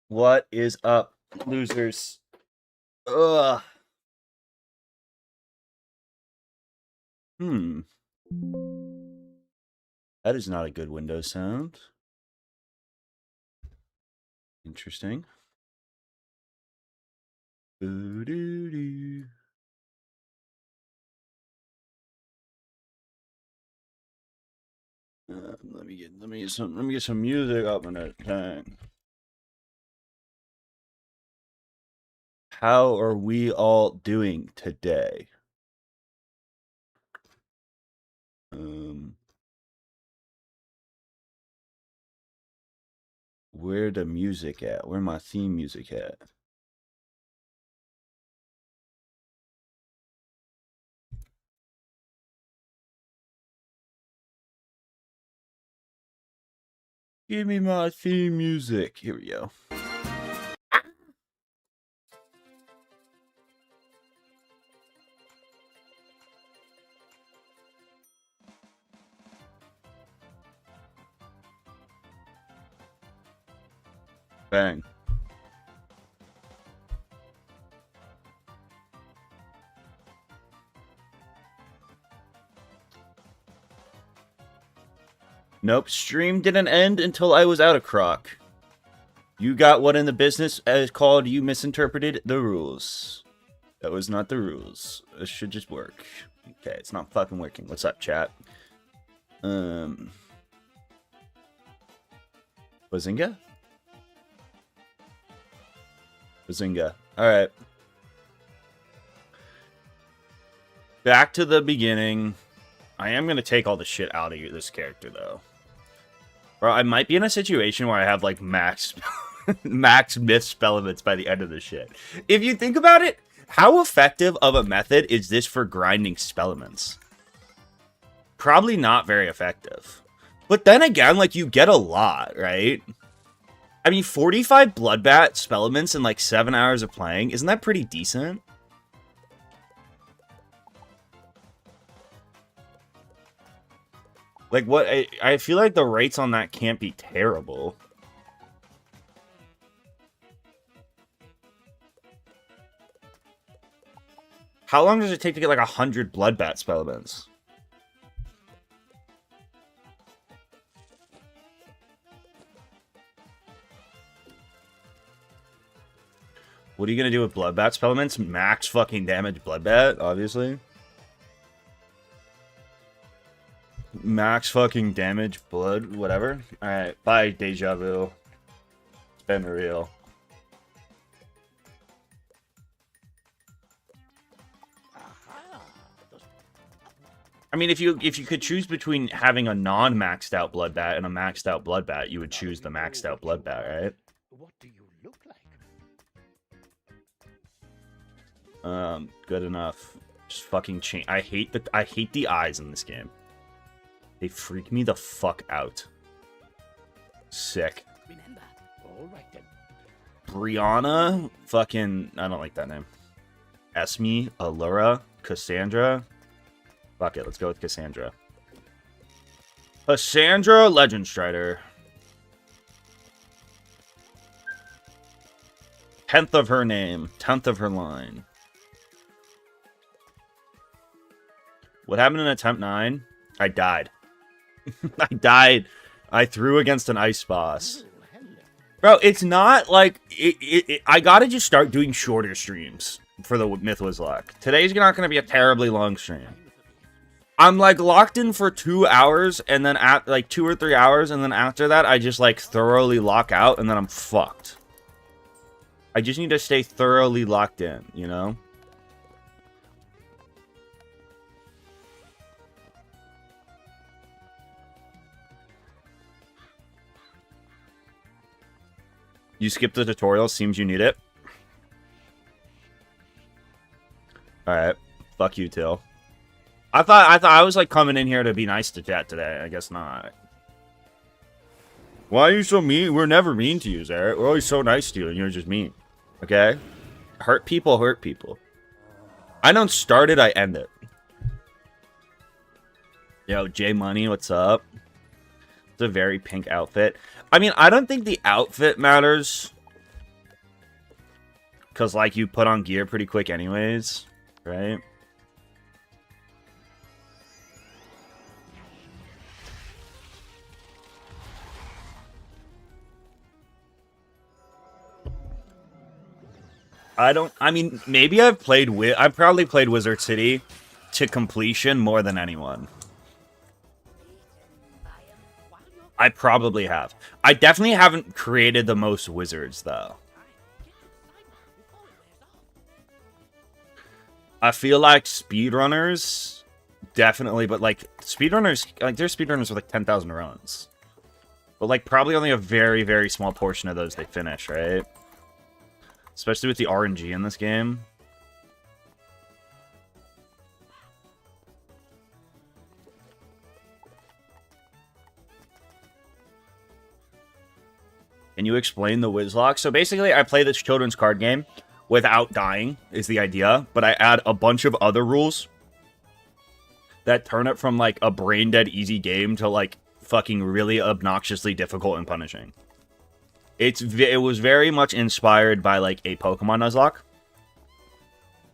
What is up, losers? Ugh. That is not a good Windows sound. Interesting. Boo-doo-doo. Let me get some music up in that thing. How are we all doing today? Where the music at? Where my theme music at? Give me my theme music. Here we go. Bang. Nope, stream didn't end until I was out of Krok. You got what in the business is called you misinterpreted the rules. That was not the rules. This should just work. Okay, it's not fucking working. What's up, chat? Bazinga? Bazinga. Alright. Back to the beginning. I am going to take all the shit out of this character, though. Bro, I might be in a situation where I have, like, max myth spell limits by the end of this shit. If you think about it, how effective of a method is this for grinding spell limits? Probably not very effective. But then again, like, you get a lot, right? I mean, 45 Bloodbat spell limits in, like, 7 hours of playing. Isn't that pretty decent? Like, what? I feel like the rates on that can't be terrible. How long does it take to get, like, 100 Bloodbat spell events? What are you gonna do with Bloodbat spell events? Max fucking damage Bloodbat, obviously. Max fucking damage blood, whatever. Alright, bye, Deja Vu. It's been real. I mean, if you could choose between having a non-maxed out Bloodbat and a maxed out Bloodbat, you would choose the maxed out Bloodbat, right? What do you look like? Good enough. Just fucking change. I hate the eyes in this game. They freak me the fuck out. Sick. Remember. All right then. Brianna? Fucking... I don't like that name. Esme? Allura? Cassandra? Fuck it, let's go with Cassandra. Cassandra Legend Strider. 10th of her name. 10th of her line. What happened in attempt 9? I died. I died. I threw against an ice boss. Bro, it's not like... I gotta just start doing shorter streams for the Myth Wizlocke. Today's not gonna be a terribly long stream. I'm, like, locked in for 2 hours, and then at, like, 2 or 3 hours, and then after that, I just, like, thoroughly lock out, and then I'm fucked. I just need to stay thoroughly locked in, you know? You skipped the tutorial, seems you need it. Alright. Fuck you, Till. I thought I was, like, coming in here to be nice to chat today. I guess not. Why are you so mean? We're never mean to you, Zarek. We're always so nice to you, and you're just mean. Okay? Hurt people, hurt people. I don't start it, I end it. Yo, J Money, what's up? It's a very pink outfit. I mean, I don't think the outfit matters. Because, like, you put on gear pretty quick anyways, right? I mean, maybe I've probably played Wizard City to completion more than anyone. I probably have. I definitely haven't created the most wizards, though. I feel like speedrunners, definitely, but, like, speedrunners, like, there's speedrunners with, like, 10,000 runs. But, like, probably only a very, very small portion of those they finish, right? Especially with the RNG in this game. Can you explain the Wizlocke? So basically, I play this children's card game without dying, is the idea. But I add a bunch of other rules that turn it from, like, a brain-dead easy game to, like, fucking really obnoxiously difficult and punishing. It was very much inspired by, like, a Pokemon Nuzlocke,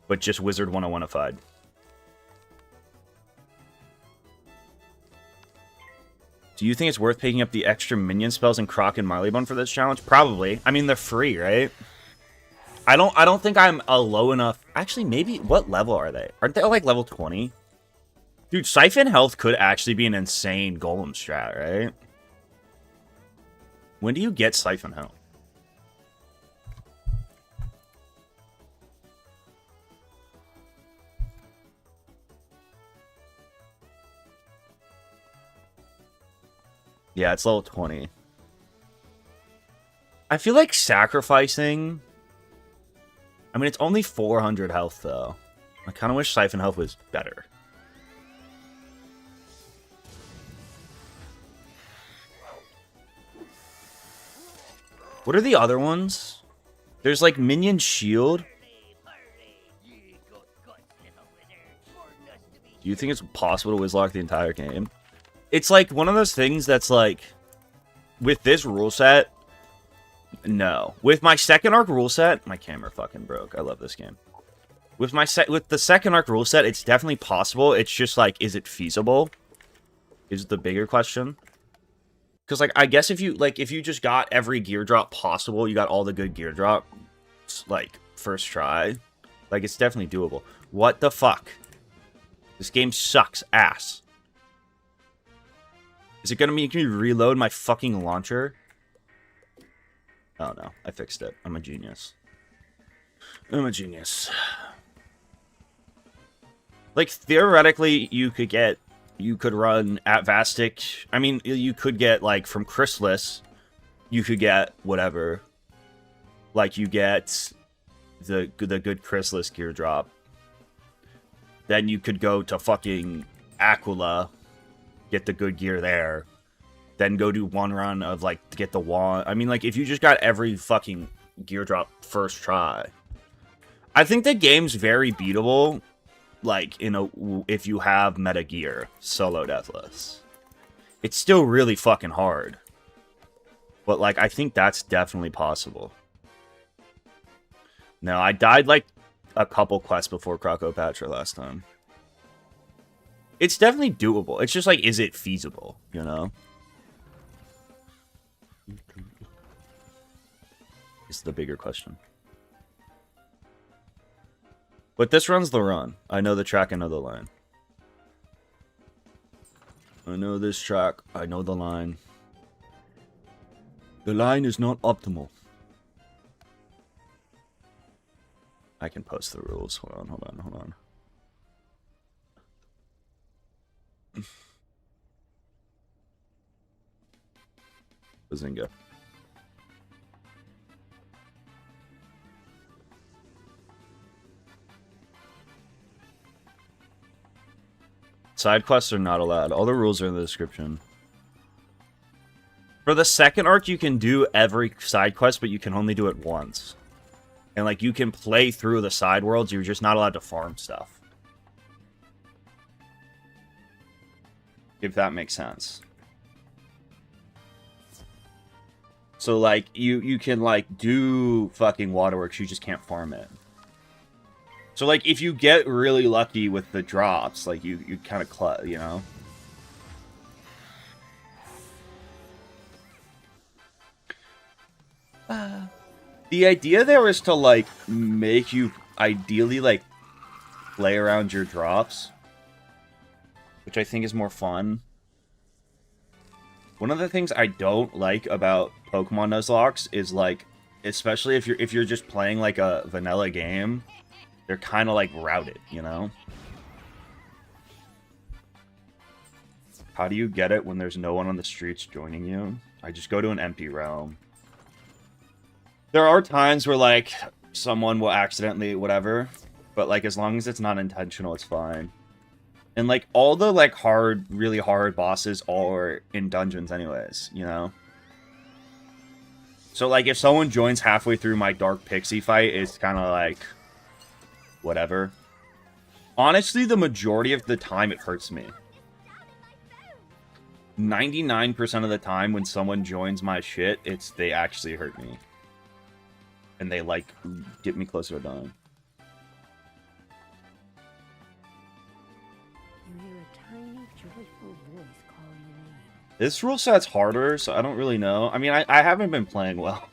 but just Wizard 101-ified. Do you think it's worth picking up the extra minion spells in Krok and Marley Bone for this challenge? Probably. I mean, they're free, right? I don't think I'm a low enough... Actually, maybe... What level are they? Aren't they all, like, level 20? Dude, Siphon Health could actually be an insane Golem strat, right? When do you get Siphon Health? Yeah, it's level 20. I feel like sacrificing... I mean, it's only 400 health, though. I kind of wish Siphon Health was better. What are the other ones? There's, like, Minion Shield. Do you think it's possible to Wizlocke the entire game? It's, like, one of those things that's, like... With this rule set... No. With my second arc rule set... My camera fucking broke. I love this game. With the second arc rule set, it's definitely possible. It's just, like, is it feasible? Is the bigger question. Because, like, I guess if you just got every gear drop possible, you got all the good gear drops, like, first try, like, it's definitely doable. What the fuck? This game sucks ass. Is it gonna make me reload my fucking launcher? Oh, no. I fixed it. I'm a genius. I'm a genius. Like, theoretically, you could run at Vastic. I mean, you could get, like, from Chrysalis, you could get whatever. Like, you get the good Chrysalis gear drop. Then you could go to fucking Aquila, get the good gear there. Then go do one run of, like, to get the wand. I mean, like, if you just got every fucking gear drop first try. I think the game's very beatable. Like, if you have meta gear, solo deathless. It's still really fucking hard. But, like, I think that's definitely possible. No, I died, like, a couple quests before Crocopatra last time. It's definitely doable. It's just, like, is it feasible, you know? Is the bigger question. But this run's the run. I know the track, I know the line. I know this track, I know the line. The line is not optimal. I can post the rules. Hold on. Bazinga. Side quests are not allowed. All the rules are in the description. For the second arc, you can do every side quest, but you can only do it once. And, like, you can play through the Sideworlds, you're just not allowed to farm stuff. If that makes sense. So, like, you can, like, do fucking waterworks, you just can't farm it. So, like, if you get really lucky with the drops, like, you kind of, you know? The idea there is to, like, make you ideally, like, play around your drops, which I think is more fun. One of the things I don't like about Pokemon Nuzlocke is, like, especially if you're just playing, like, a vanilla game, they're kind of, like, routed, you know? How do you get it when there's no one on the streets joining you? I just go to an empty realm. There are times where, like, someone will accidentally whatever, but, like, as long as it's not intentional, it's fine. And, like, all the, like, really hard bosses are in dungeons anyways, you know? So, like, if someone joins halfway through my Dark Pixie fight, it's kind of, like, whatever. Honestly, the majority of the time, it hurts me. 99% of the time when someone joins my shit, they actually hurt me. And they, like, get me closer to dying. This rule set's harder, so I don't really know. I mean, I haven't been playing well.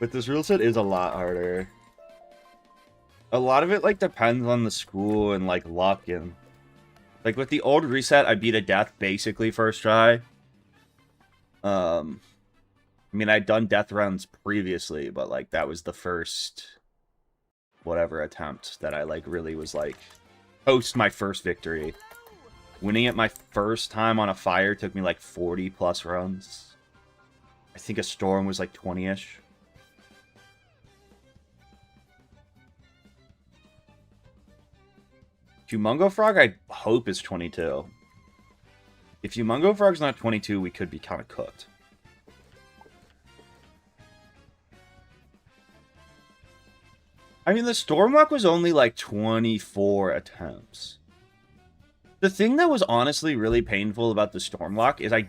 But this rule set is a lot harder. A lot of it, like, depends on the school and, like, luck and... Like, with the old reset, I beat a death basically first try. I mean, I'd done death rounds previously, but, like, that was the first... whatever attempt that I, like, really was, like... post my first victory. Winning it my first time on a fire took me like 40 plus runs. I think a storm was like 20-ish. Humongo Frog, I hope, is 22. If Humongo Frog's not 22, we could be kind of cooked. I mean, the Stormlock was only like 24 attempts. The thing that was honestly really painful about the Stormlock is I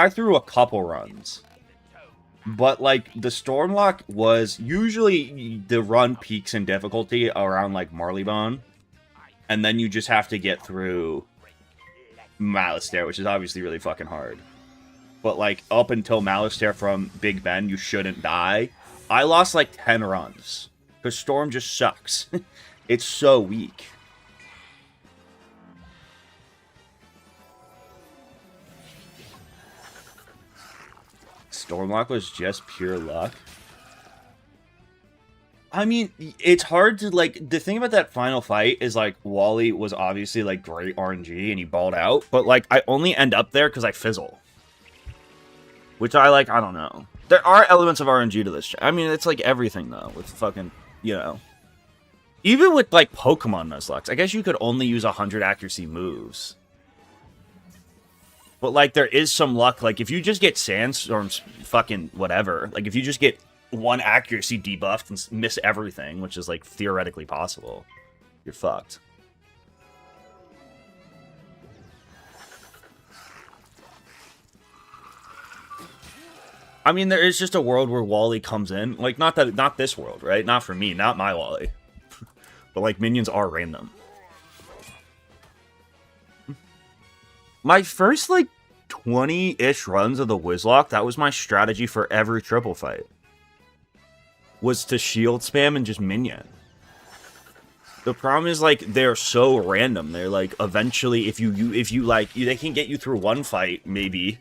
threw a couple runs. But, like, the Stormlock was usually the run peaks in difficulty around, like, Marley Bone. And then you just have to get through Malistaire, which is obviously really fucking hard. But, like, up until Malistaire from Big Ben, you shouldn't die. I lost, like, 10 runs. Because Storm just sucks. It's so weak. Stormlock was just pure luck. I mean, it's hard to, like, the thing about that final fight is, like, Wally was obviously, like, great RNG and he balled out, but, like, I only end up there because I fizzle. Which I don't know. There are elements of RNG to this. I mean, it's like everything, though, with fucking, you know. Even with, like, Pokemon Nuzlocke, I guess you could only use 100 accuracy moves. But, like, there is some luck. Like, if you just get Sandstorms, fucking whatever. Like, if you just get one accuracy debuffed and miss everything, which is, like, theoretically possible, you're fucked. I mean, there is just a world where Wally comes in. Like, not this world, right? Not for me, not my Wally. But, like, minions are random. My first, like, 20-ish runs of the Wizlocke, that was my strategy for every triple fight. Was to shield spam and just minion. The problem is, like, they're so random. They're, like, eventually, if you like, they can get you through one fight, maybe.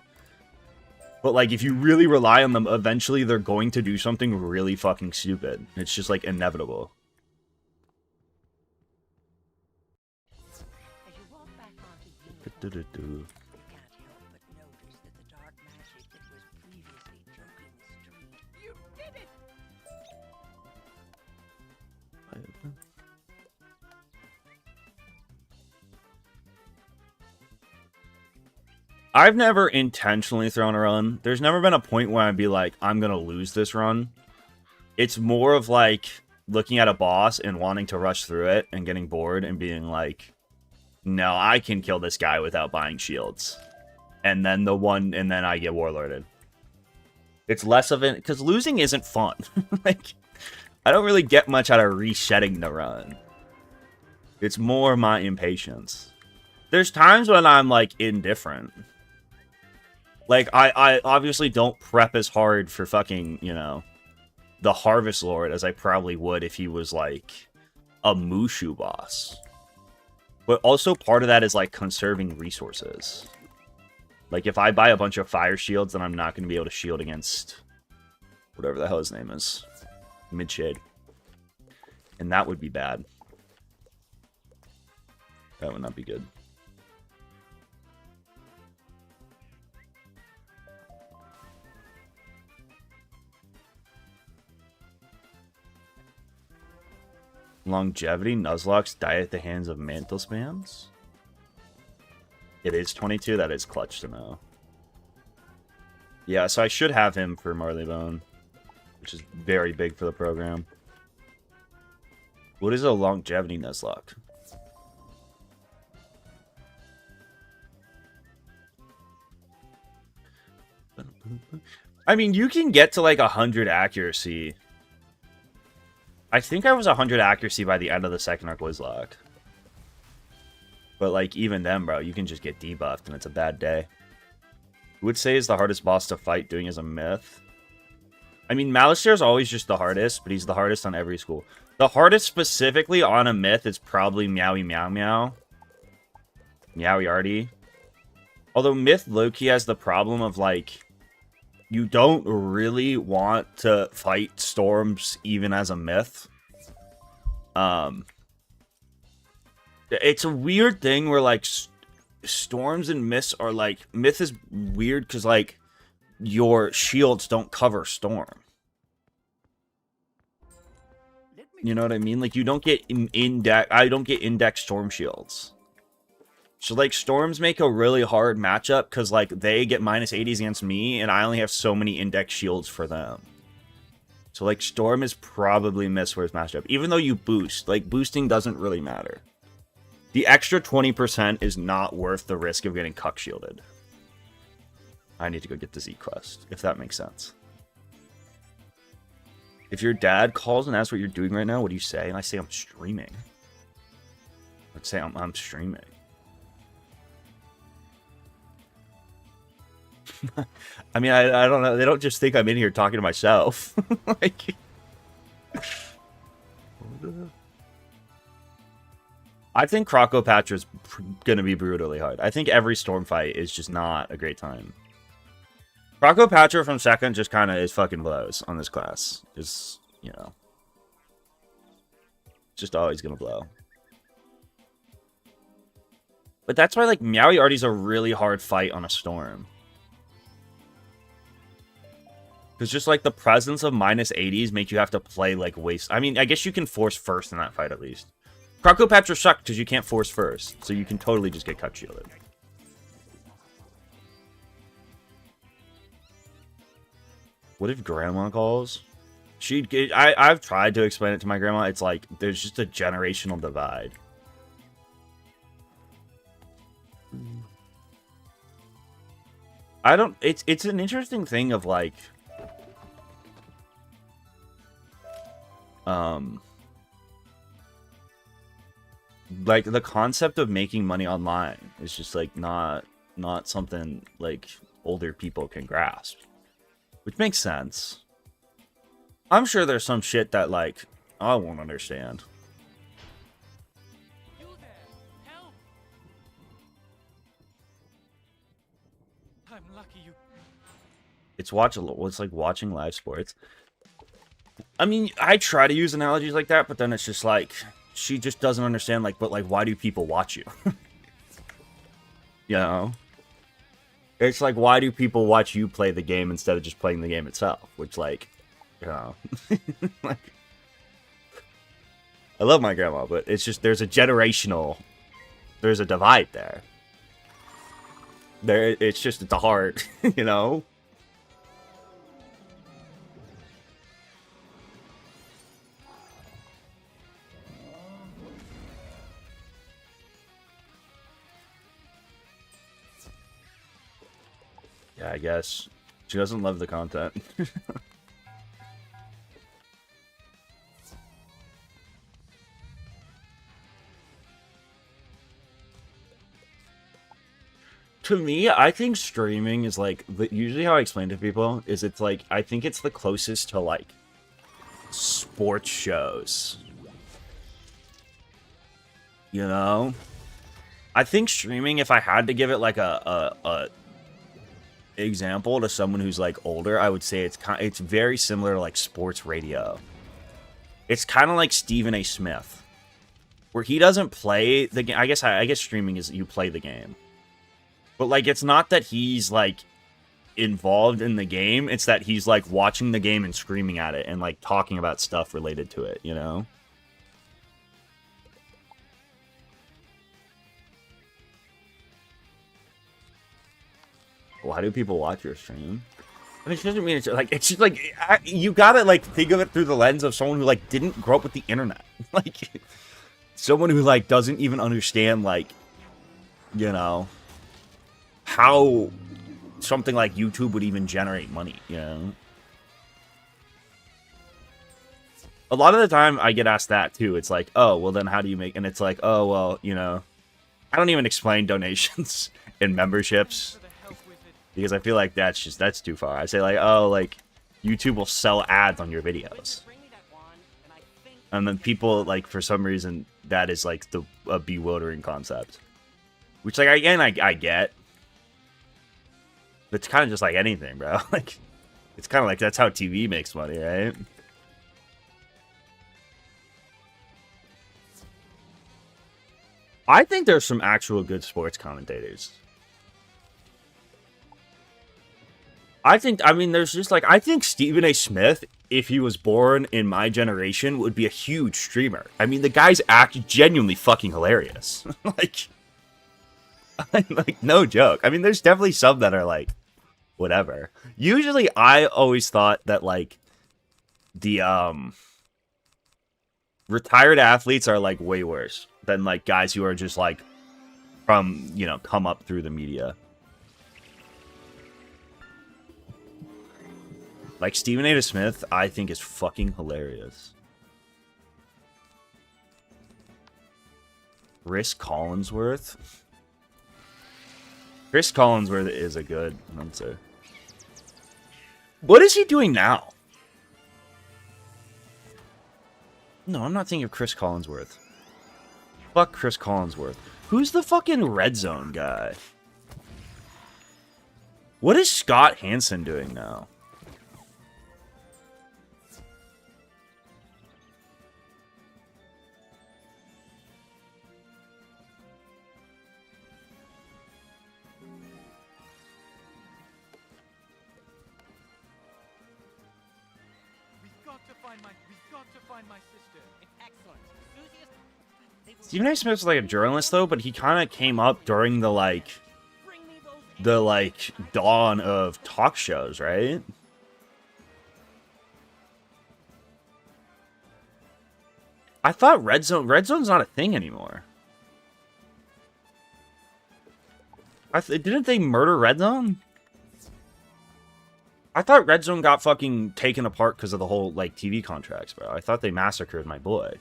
But, like, if you really rely on them, eventually they're going to do something really fucking stupid. It's just, like, inevitable. I've never intentionally thrown a run. There's never been a point where I'd be like, I'm gonna lose this run. It's more of like looking at a boss and wanting to rush through it and getting bored and being like, No, I can kill this guy without buying shields. And then I get warlorded. It's less of it, because losing isn't fun. Like, I don't really get much out of resetting the run. It's more my impatience. There's times when I'm, like, indifferent. Like, I obviously don't prep as hard for fucking, you know, the Harvest Lord as I probably would if he was, like, a Mooshu boss. But also part of that is, like, conserving resources. Like, if I buy a bunch of fire shields, then I'm not going to be able to shield against whatever the hell his name is. Midshade. And that would be bad. That would not be good. Longevity, Nuzlockes die at the hands of mantle spams? It is 22? That is clutch to know. Yeah, so I should have him for Marley Bone, which is very big for the program. What is a longevity Nuzlocke? I mean, you can get to like 100 accuracy. I think I was 100 accuracy by the end of the second arc Wizlocke. But like even then, bro, you can just get debuffed and it's a bad day. Who would say is the hardest boss to fight doing as a myth? I mean, Malishir is always just the hardest, but he's the hardest on every school. The hardest specifically on a myth is probably Meowie Meow Meow. Meowie Artie. Although Myth Loki has the problem of like, you don't really want to fight storms even as a myth. It's a weird thing where like storms and myths are like, myth is weird because like your shields don't cover storm. You know what I mean? Like you don't get I don't get index storm shields. So, like, Storms make a really hard matchup because, like, they get minus 80s against me, and I only have so many index shields for them. So, like, Storm is probably Mist's worst matchup. Even though you boost, like, boosting doesn't really matter. The extra 20% is not worth the risk of getting cuck shielded. I need to go get the Z quest, if that makes sense. If your dad calls and asks what you're doing right now, what do you say? And I say I'm streaming. I'd say I'm streaming. I mean, I don't know. They don't just think I'm in here talking to myself. Like, I think Crocopatra is going to be brutally hard. I think every storm fight is just not a great time. Crocopatra from second just kind of is fucking blows on this class. Is, you know, just always going to blow. But that's why, like, Meowie Artie's a really hard fight on a storm. Because just, like, the presence of minus 80s make you have to play, like, waste... I mean, I guess you can force first in that fight, at least. Crocopatra sucked because you can't force first. So you can totally just get cut shielded. What if Grandma calls? I've tried to explain it to my grandma. It's like, there's just a generational divide. It's an interesting thing of, like... like the concept of making money online is just like not something like older people can grasp, which makes sense. I'm sure there's some shit that like I won't understand. You there, help! I'm lucky you. It's like watching live sports. I mean, I try to use analogies like that, but then it's just like, she just doesn't understand, like, but, like, why do people watch you? You know? It's like, why do people watch you play the game instead of just playing the game itself? Which, like, you know. Like, I love my grandma, but it's just, there's a divide there. It's a hard, you know? Yeah, I guess. She doesn't love the content. To me, I think streaming is like, usually how I explain to people is it's like, I think it's the closest to like sports shows. You know? I think streaming, if I had to give it like a example to someone who's like older, I would say it's very similar to like sports radio. It's kind of like Stephen A. Smith, where he doesn't play the game. I guess streaming is you play the game. But, like, it's not that he's, like, involved in the game. It's that he's, like, watching the game and screaming at it and, like, talking about stuff related to it, you know? Why do people watch your stream? I mean, it doesn't mean it's, like, it's just, like, you gotta, like, think of it through the lens of someone who, like, didn't grow up with the internet. Like, someone who, like, doesn't even understand, like, you know, how something like YouTube would even generate money, you know? A lot of the time, I get asked that, too. It's like, oh, well, then how do you make... And it's like, oh, well, you know... I don't even explain donations and memberships. Because I feel like that's too far. I say, like, oh, like, YouTube will sell ads on your videos. And then people, like, for some reason, that is, like, a bewildering concept. Which, like, again, I get. But it's kind of just like anything, bro. Like, it's kind of like that's how TV makes money, right? I think there's some actual good sports commentators. I mean, there's just like, I think Stephen A. Smith, if he was born in my generation, would be a huge streamer. I mean, the guy's genuinely fucking hilarious. Like, no joke. I mean, there's definitely some that are like, whatever. Usually, I always thought that like the retired athletes are like way worse than like guys who are just like from, you know, come up through the media. Like Stephen A. Smith, I think is fucking hilarious. Chris Collinsworth. Chris Collinsworth is a good announcer. What is he doing now? No, I'm not thinking of Chris Collinsworth. Fuck Chris Collinsworth. Who's the fucking Red Zone guy? What is Scott Hansen doing now? Stephen A. Smith's like a journalist though, but he kind of came up during the like dawn of talk shows, right? I thought Red Zone's not a thing anymore. Didn't they murder Red Zone? I thought Red Zone got fucking taken apart because of the whole like TV contracts, bro. I thought they massacred my boy.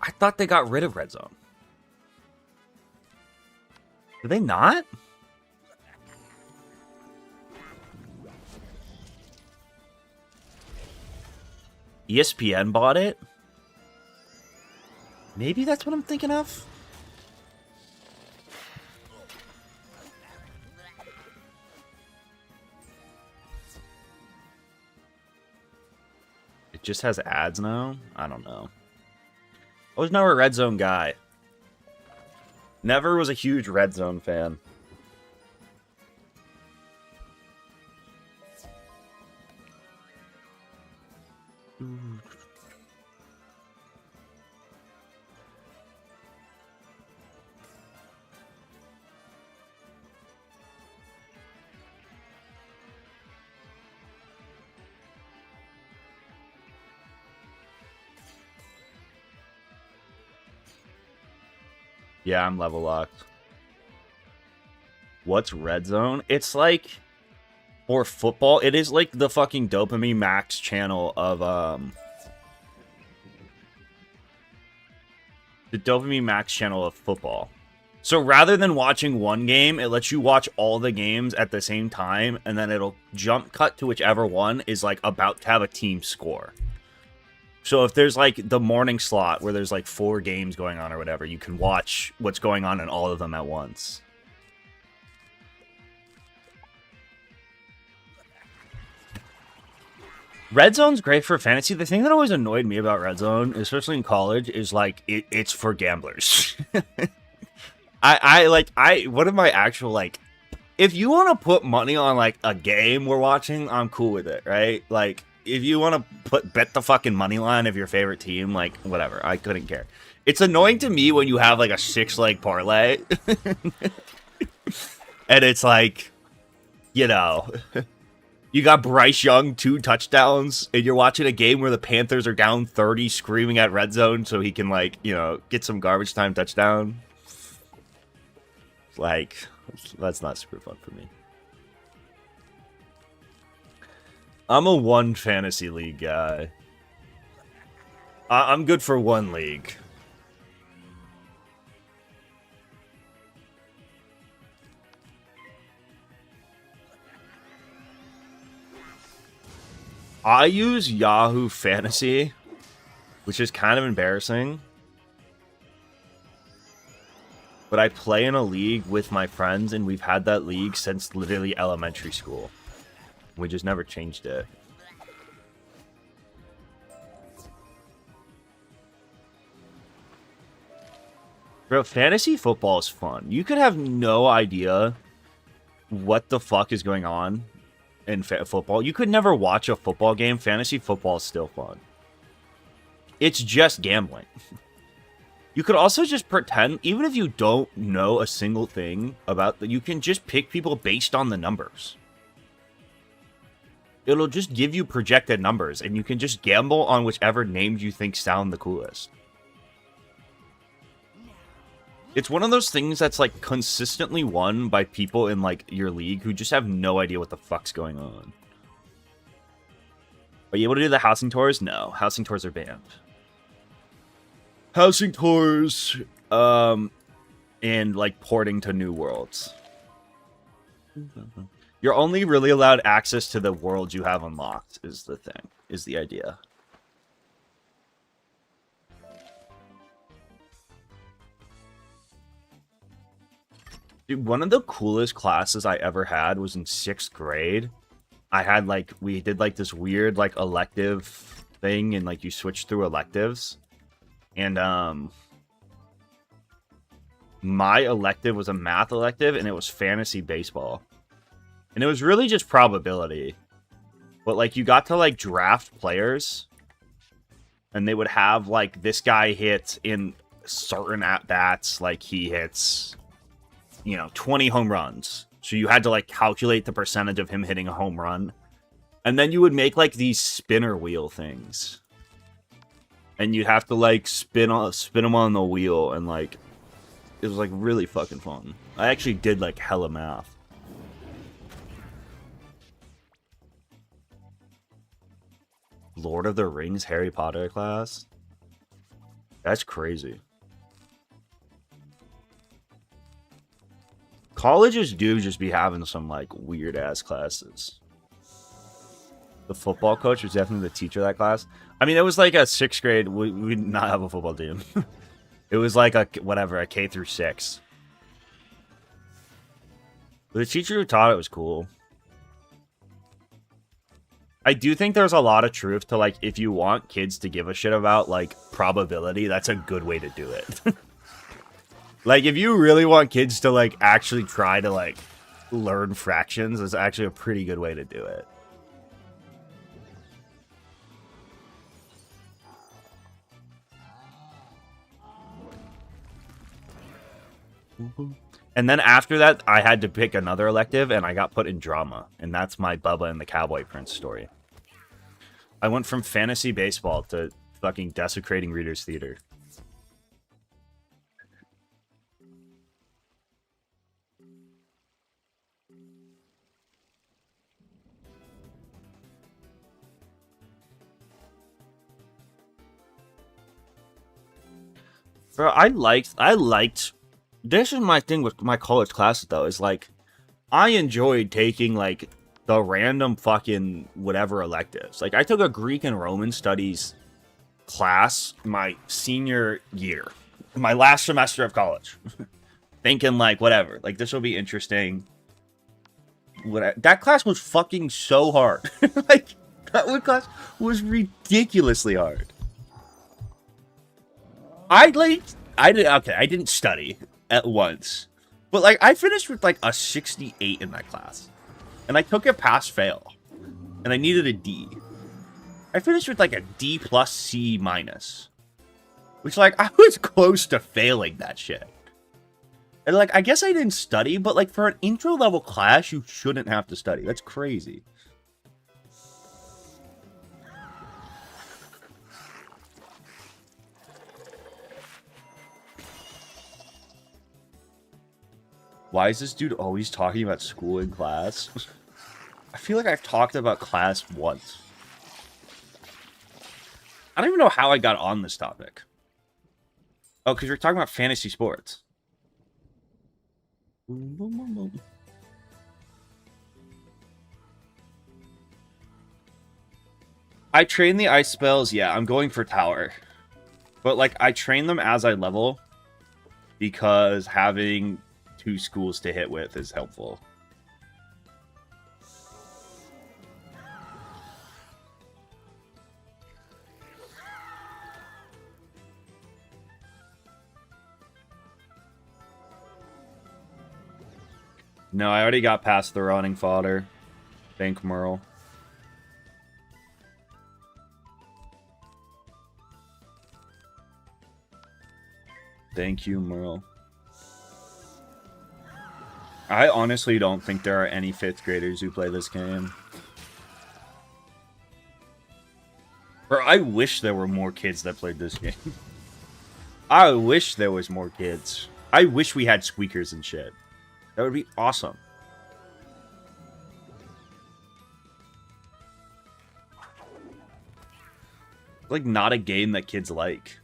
I thought they got rid of Red Zone. Did they not? ESPN bought it? Maybe that's what I'm thinking of? It just has ads now? I don't know. I was never a Red Zone guy. Never was a huge Red Zone fan. Yeah, I'm level locked. What's Red Zone? It's like, for football, it is like the fucking Dopamine Max channel of, the Dopamine Max channel of football. So rather than watching one game, it lets you watch all the games at the same time, and then it'll jump cut to whichever one is, like, about to have a team score. So if there's, like, the morning slot where there's, like, 4 games going on or whatever, you can watch what's going on in all of them at once. Red Zone's great for fantasy. The thing that always annoyed me about Red Zone, especially in college, is, like, it's for gamblers. One of my actual, like, if you want to put money on, like, a game we're watching, I'm cool with it, right? Like, if you want to bet the fucking money line of your favorite team, like, whatever, I couldn't care. It's annoying to me when you have, like, a 6-leg parlay. And it's like, you know, you got Bryce Young 2 touchdowns, and you're watching a game where the Panthers are down 30 screaming at Red Zone so he can, like, you know, get some garbage time touchdown. Like, that's not super fun for me. I'm a 1 fantasy league guy. I'm good for 1 league. I use Yahoo Fantasy, which is kind of embarrassing. But I play in a league with my friends, and we've had that league since literally elementary school. We just never changed it. Bro, fantasy football is fun. You could have no idea what the fuck is going on in football. You could never watch a football game. Fantasy football is still fun. It's just gambling. You could also just pretend, even if you don't know a single thing about that, you can just pick people based on the numbers. It'll just give you projected numbers, and you can just gamble on whichever names you think sound the coolest. It's one of those things that's, like, consistently won by people in, like, your league who just have no idea what the fuck's going on. Are you able to do the housing tours? No. Housing tours are banned. Housing tours, and, like, porting to new worlds. You're only really allowed access to the worlds you have unlocked, is the thing, is the idea. Dude, one of the coolest classes I ever had was in 6th grade. I had, like, we did, like, this weird, like, elective thing, and, like, you switch through electives. And, my elective was a math elective, and it was fantasy baseball. And it was really just probability. But, like, you got to, like, draft players. And they would have, like, this guy hit in certain at-bats. Like, he hits, you know, 20 home runs. So you had to, like, calculate the percentage of him hitting a home run. And then you would make, like, these spinner wheel things. And you'd have to, like, spin them on the wheel. And, like, it was, like, really fucking fun. I actually did, like, hella math. Lord of the Rings Harry Potter class? That's crazy. Colleges do just be having some, like, weird-ass classes. The football coach was definitely the teacher of that class. I mean, it was like a 6th grade. We did not have a football team. It was like a, whatever, a K through 6. But the teacher who taught it was cool. I do think there's a lot of truth to, like, if you want kids to give a shit about, like, probability, that's a good way to do it. Like, if you really want kids to, like, actually try to, like, learn fractions, it's actually a pretty good way to do it. And then after that, I had to pick another elective, and I got put in drama. And that's my Bubba and the Cowboy Prince story. I went from fantasy baseball to fucking desecrating Reader's Theater. Bro, I liked. This is my thing with my college classes though. Is like, I enjoyed taking like the random fucking whatever electives. Like I took a Greek and Roman studies class my senior year, my last semester of college, thinking like whatever, like this will be interesting. That class was fucking so hard. Like that one class was ridiculously hard. I didn't study at once, but like I finished with like a 68 in that class, and I took a pass fail, and I needed a D. I finished with like a D plus C minus, which like I was close to failing that shit. And like I guess I didn't study, but like for an intro level class, you shouldn't have to study. That's crazy. Why is this dude always talking about school in class? I feel like I've talked about class once. I don't even know how I got on this topic. Oh, because we're talking about fantasy sports. I train the ice spells. Yeah, I'm going for tower. But, like, I train them as I level. Because having 2 schools to hit with is helpful. No, I already got past the running fodder. Thank Merle. Thank you, Merle. I honestly don't think there are any 5th graders who play this game. Or I wish there were more kids that played this game. I wish there was more kids. I wish we had squeakers and shit. That would be awesome. Like, not a game that kids like.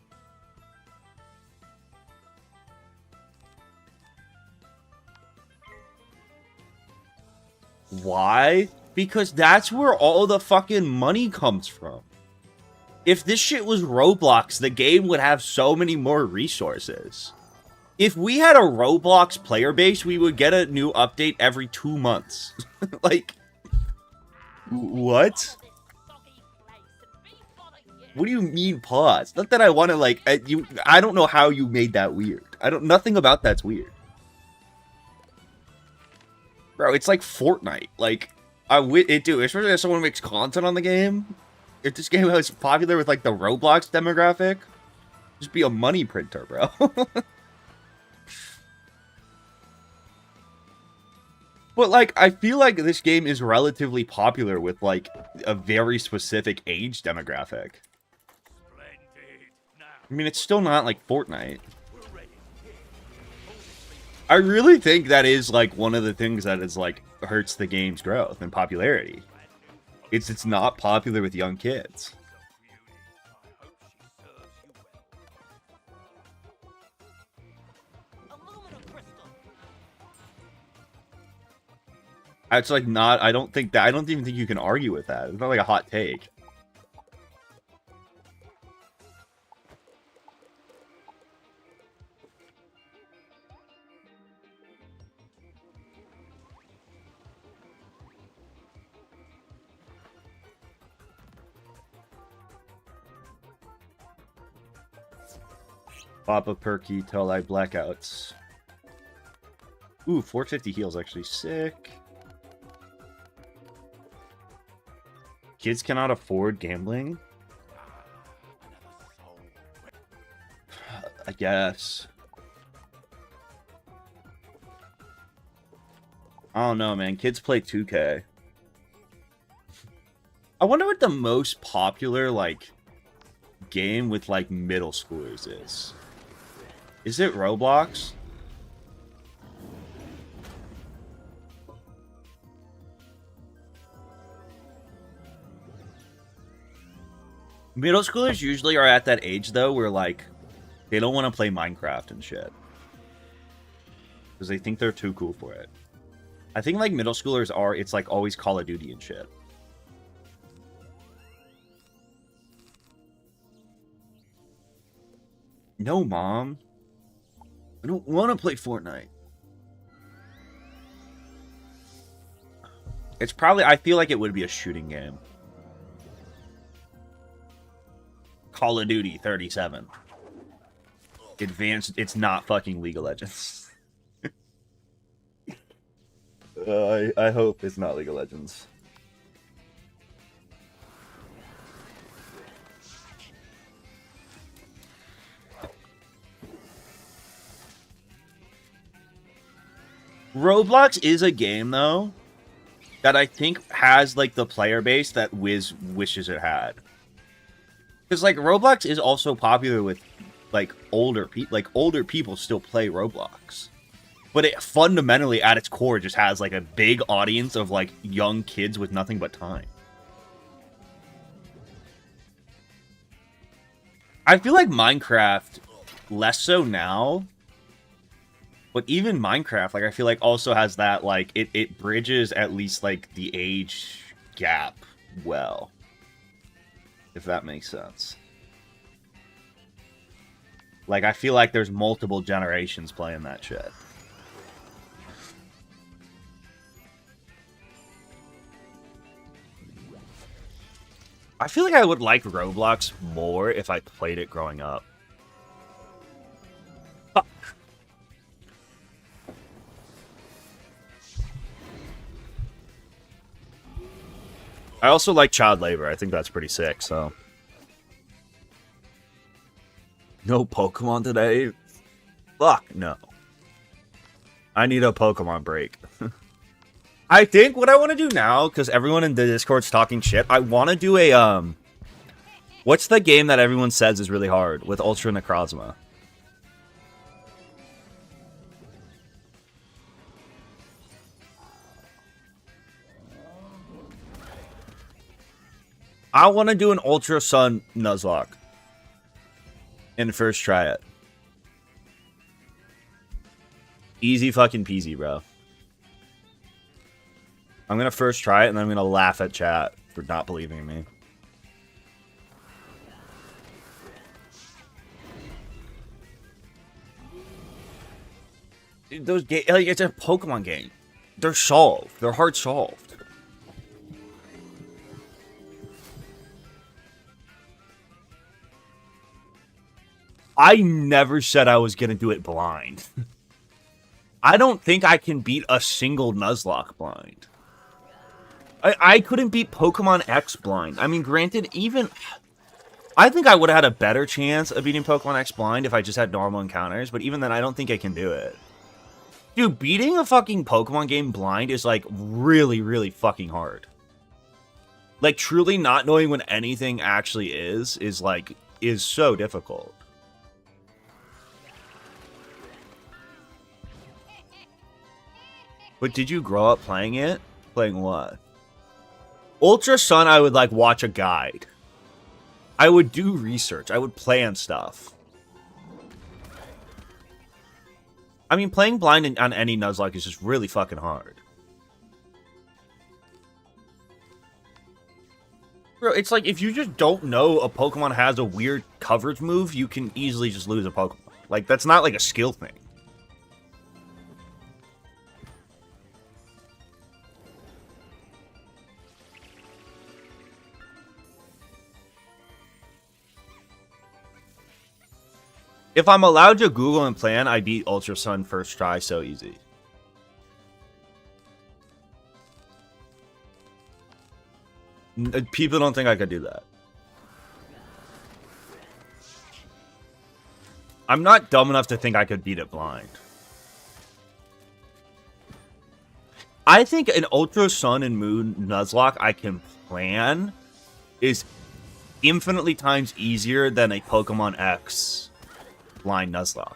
Why? Because that's where all the fucking money comes from. If this shit was Roblox, the game would have so many more resources. If we had a Roblox player base, we would get a new update every 2 months. Like, what? What do you mean pause? Not that I want to like I don't know how you made that weird. Nothing about that's weird. Bro, it's like Fortnite. Like dude, especially if someone makes content on the game. If this game was popular with like the Roblox demographic, just be a money printer, bro. But, like, I feel like this game is relatively popular with, like, a very specific age demographic. I mean, it's still not, like, Fortnite. I really think that is, like, one of the things that is, like, hurts the game's growth and popularity. It's not popular with young kids. It's like not, I don't even think you can argue with that. It's not like a hot take. Pop a perky till I blackouts. Ooh, 450 heals actually sick. Kids cannot afford gambling? I guess. I don't know, man. Kids play 2K. I wonder what the most popular, like, game with, like, middle schoolers is. Is it Roblox? Middle schoolers usually are at that age, though, where, like, They don't want to play Minecraft and shit. Because they think they're too cool for it. I think like middle schoolers are, it's like always Call of Duty and shit. No, Mom. I don't want to play Fortnite. It's probably, I feel like it would be a shooting game. Call of Duty 37. Advanced, it's not fucking League of Legends. I hope it's not League of Legends. Roblox is a game, though, that I think has, like, the player base that Wiz wishes it had. Because, like, Roblox is also popular with, like, older people. Like, older people still play Roblox. But it fundamentally, at its core, just has, like, a big audience of, like, young kids with nothing but time. I feel like Minecraft, less so now. But even Minecraft, like, I feel like also has that, like, it bridges at least, like, the age gap well. If that makes sense. Like, I feel like there's multiple generations playing that shit. I feel like I would like Roblox more if I played it growing up. Fuck. I also like child labor. I think that's pretty sick, so. No Pokemon today? Fuck no. I need a Pokemon break. I think what I want to do now, because everyone in the Discord's talking shit, I want to do a, what's the game that everyone says is really hard with Ultra Necrozma? I want to do an Ultra Sun Nuzlocke. And first try it. Easy fucking peasy, bro. I'm gonna first try it, and then I'm gonna laugh at chat for not believing in me. Those games, like, it's a Pokemon game. They're solved. They're hard solved. I never said I was gonna do it blind. I don't think I can beat a single Nuzlocke blind. I couldn't beat Pokemon X blind. I mean, granted, even... I think I would have had a better chance of beating Pokemon X blind if I just had normal encounters, but even then, I don't think I can do it. Dude, beating a fucking Pokemon game blind is, like, really, really fucking hard. Like, truly not knowing what anything actually is, like, is so difficult. But did you grow up playing it? Playing what? Ultra Sun, I would, like, watch a guide. I would do research. I would plan stuff. I mean, playing blind on any Nuzlocke is just really fucking hard. Bro, it's like, if you just don't know a Pokemon has a weird coverage move, you can easily just lose a Pokemon. Like, that's not, like, a skill thing. If I'm allowed to Google and plan, I beat Ultra Sun first try so easy. People don't think I could do that. I'm not dumb enough to think I could beat it blind. I think an Ultra Sun and Moon Nuzlocke I can plan is infinitely times easier than a Pokemon X blind Nuzlocke.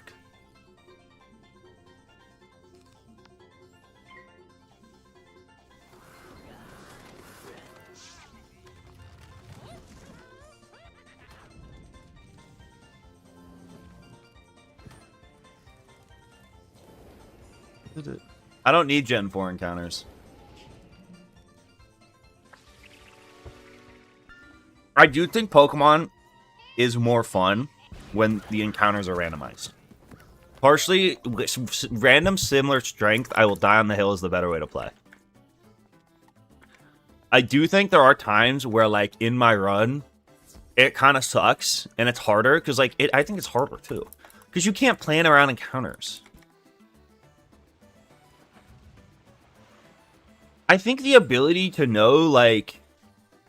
I don't need Gen 4 encounters. I do think Pokemon is more fun when the encounters are randomized. Partially, random similar strength, I will die on the hill is the better way to play. I do think there are times where, like, in my run, it kind of sucks, and it's harder, because, like, I think it's harder, too. Because you can't plan around encounters. I think the ability to know, like,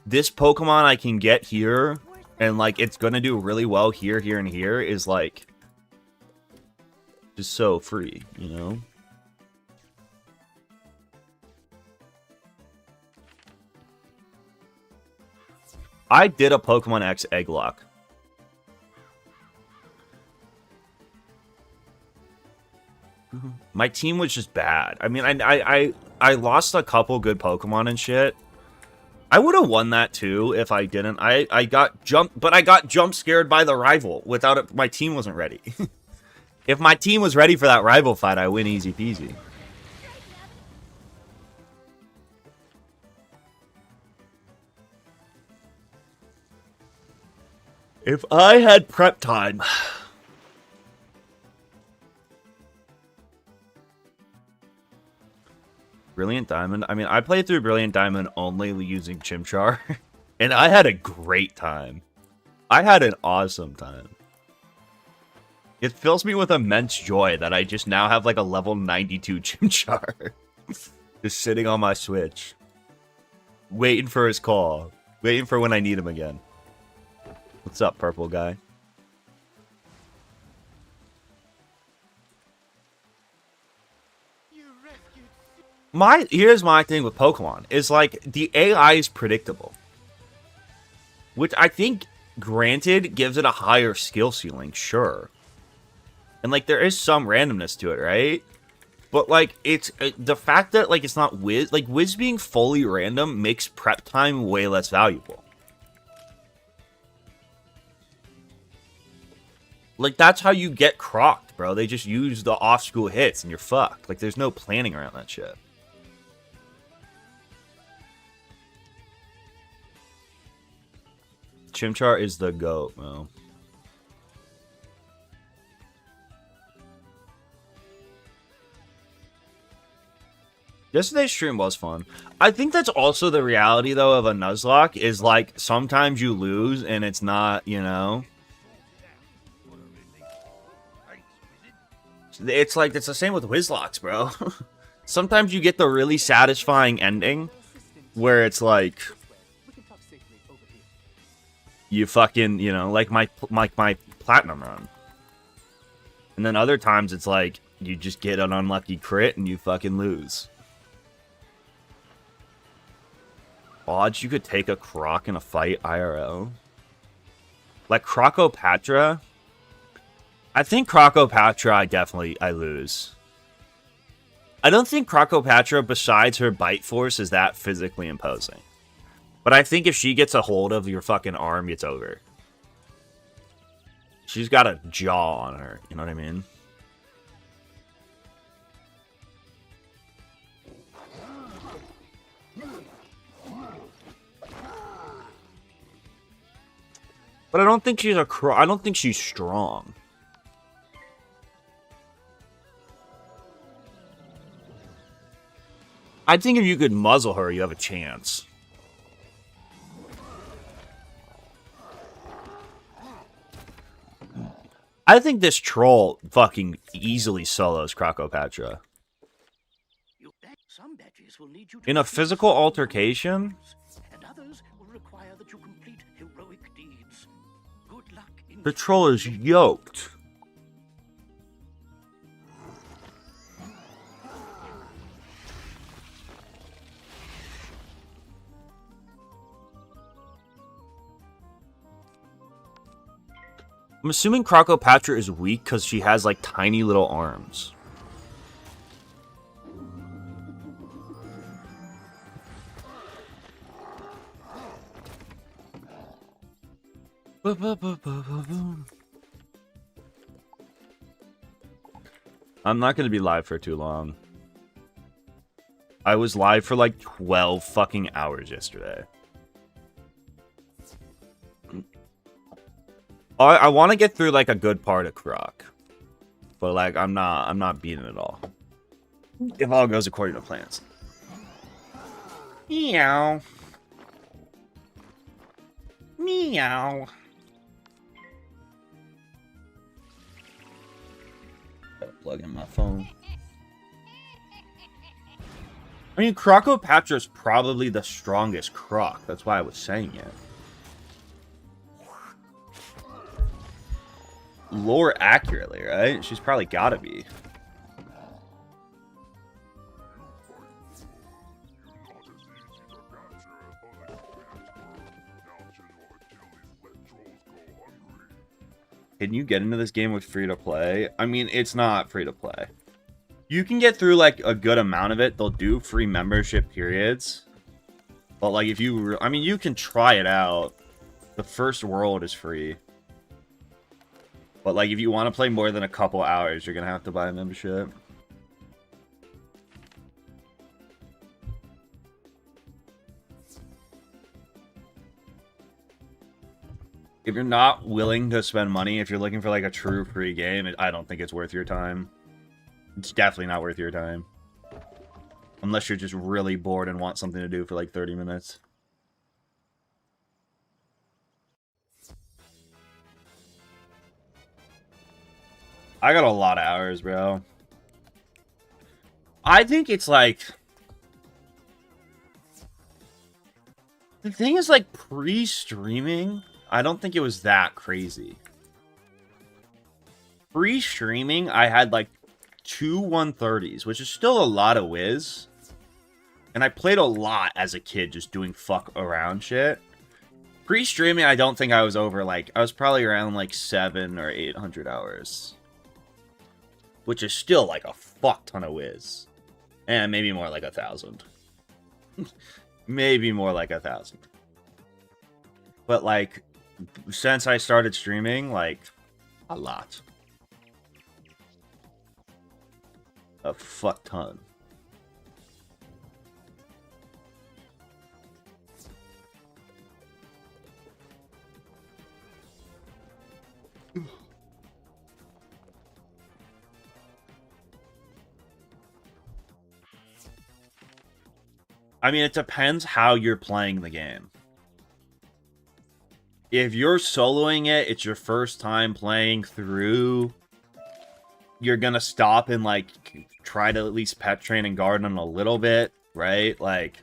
this Pokemon I can get here, and, like, it's gonna do really well here, here, and here, is, like, just so free, you know? I did a Pokemon X egg lock. My team was just bad. I mean, I lost a couple good Pokemon and shit. I would have won that too if I didn't. I got jump scared by the rival without it. My team wasn't ready. If my team was ready for that rival fight, I win easy peasy. If I had prep time. Brilliant Diamond. I mean, I played through Brilliant Diamond only using Chimchar, and I had a great time. I had an awesome time. It fills me with immense joy that I just now have like a level 92 Chimchar. Just sitting on my Switch. Waiting for his call. Waiting for when I need him again. What's up, purple guy? Here's my thing with Pokemon. Is like, the AI is predictable. Which I think, granted, gives it a higher skill ceiling, sure. And, like, there is some randomness to it, right? But, like, it's... the fact that, like, it's not Wiz... Like, Wiz being fully random makes prep time way less valuable. Like, that's how you get crocked, bro. They just use the off-school hits and you're fucked. Like, there's no planning around that shit. Chimchar is the GOAT, bro. Yesterday's stream was fun. I think that's also the reality, though, of a Nuzlocke, is, like, sometimes you lose and it's not, you know... It's like, it's the same with Wizlocks, bro. Sometimes you get the really satisfying ending, where it's like... You fucking, you know, like my Platinum run. And then other times it's like, you just get an unlucky crit and you fucking lose. Odds you could take a Krok in a fight IRL. Like Crocopatra. I think Crocopatra, I lose. I don't think Crocopatra, besides her bite force, is that physically imposing. But I think if she gets a hold of your fucking arm, it's over. She's got a jaw on her, you know what I mean? But I don't think she's I don't think she's strong. I think if you could muzzle her, you have a chance. I think this troll fucking easily solos Crocopatra. In a physical altercation? And others will require that you complete heroic deeds. Good luck in The troll is yoked. I'm assuming Crocopatra is weak because she has, like, tiny little arms. I'm not going to be live for too long. I was live for like 12 fucking hours yesterday. I want to get through like a good part of Krok, but like I'm not beating it all. If all goes according to plans. Meow. Meow. Gotta plug in my phone. I mean, Krokopatra is probably the strongest Krok. That's why I was saying it. Lore accurately, right? She's probably gotta be. Can you get into this game with free-to-play? I mean, it's not free-to-play. You can get through, like, a good amount of it. They'll do free membership periods. But, like, if you... I mean, you can try it out. The first world is free. But, like, if you want to play more than a couple hours, you're going to have to buy a membership. If you're not willing to spend money, if you're looking for, like, a true free game, I don't think it's worth your time. It's definitely not worth your time. Unless you're just really bored and want something to do for, like, 30 minutes. I got a lot of hours, bro. I think it's like... The thing is, like, pre-streaming, I don't think it was that crazy. Pre-streaming, I had, like, 2 130s, which is still a lot of Wiz. And I played a lot as a kid just doing fuck around shit. Pre-streaming, I don't think I was over, like... I was probably around, like, 700 or 800 hours. Which is still, like, a fuck ton of Wiz. And maybe more like 1,000. Maybe more like 1,000. But, like, since I started streaming, like, a lot. A fuck ton. I mean, it depends how you're playing the game. If you're soloing it, it's your first time playing through, you're gonna stop and, like, try to at least pet train and garden a little bit, right? Like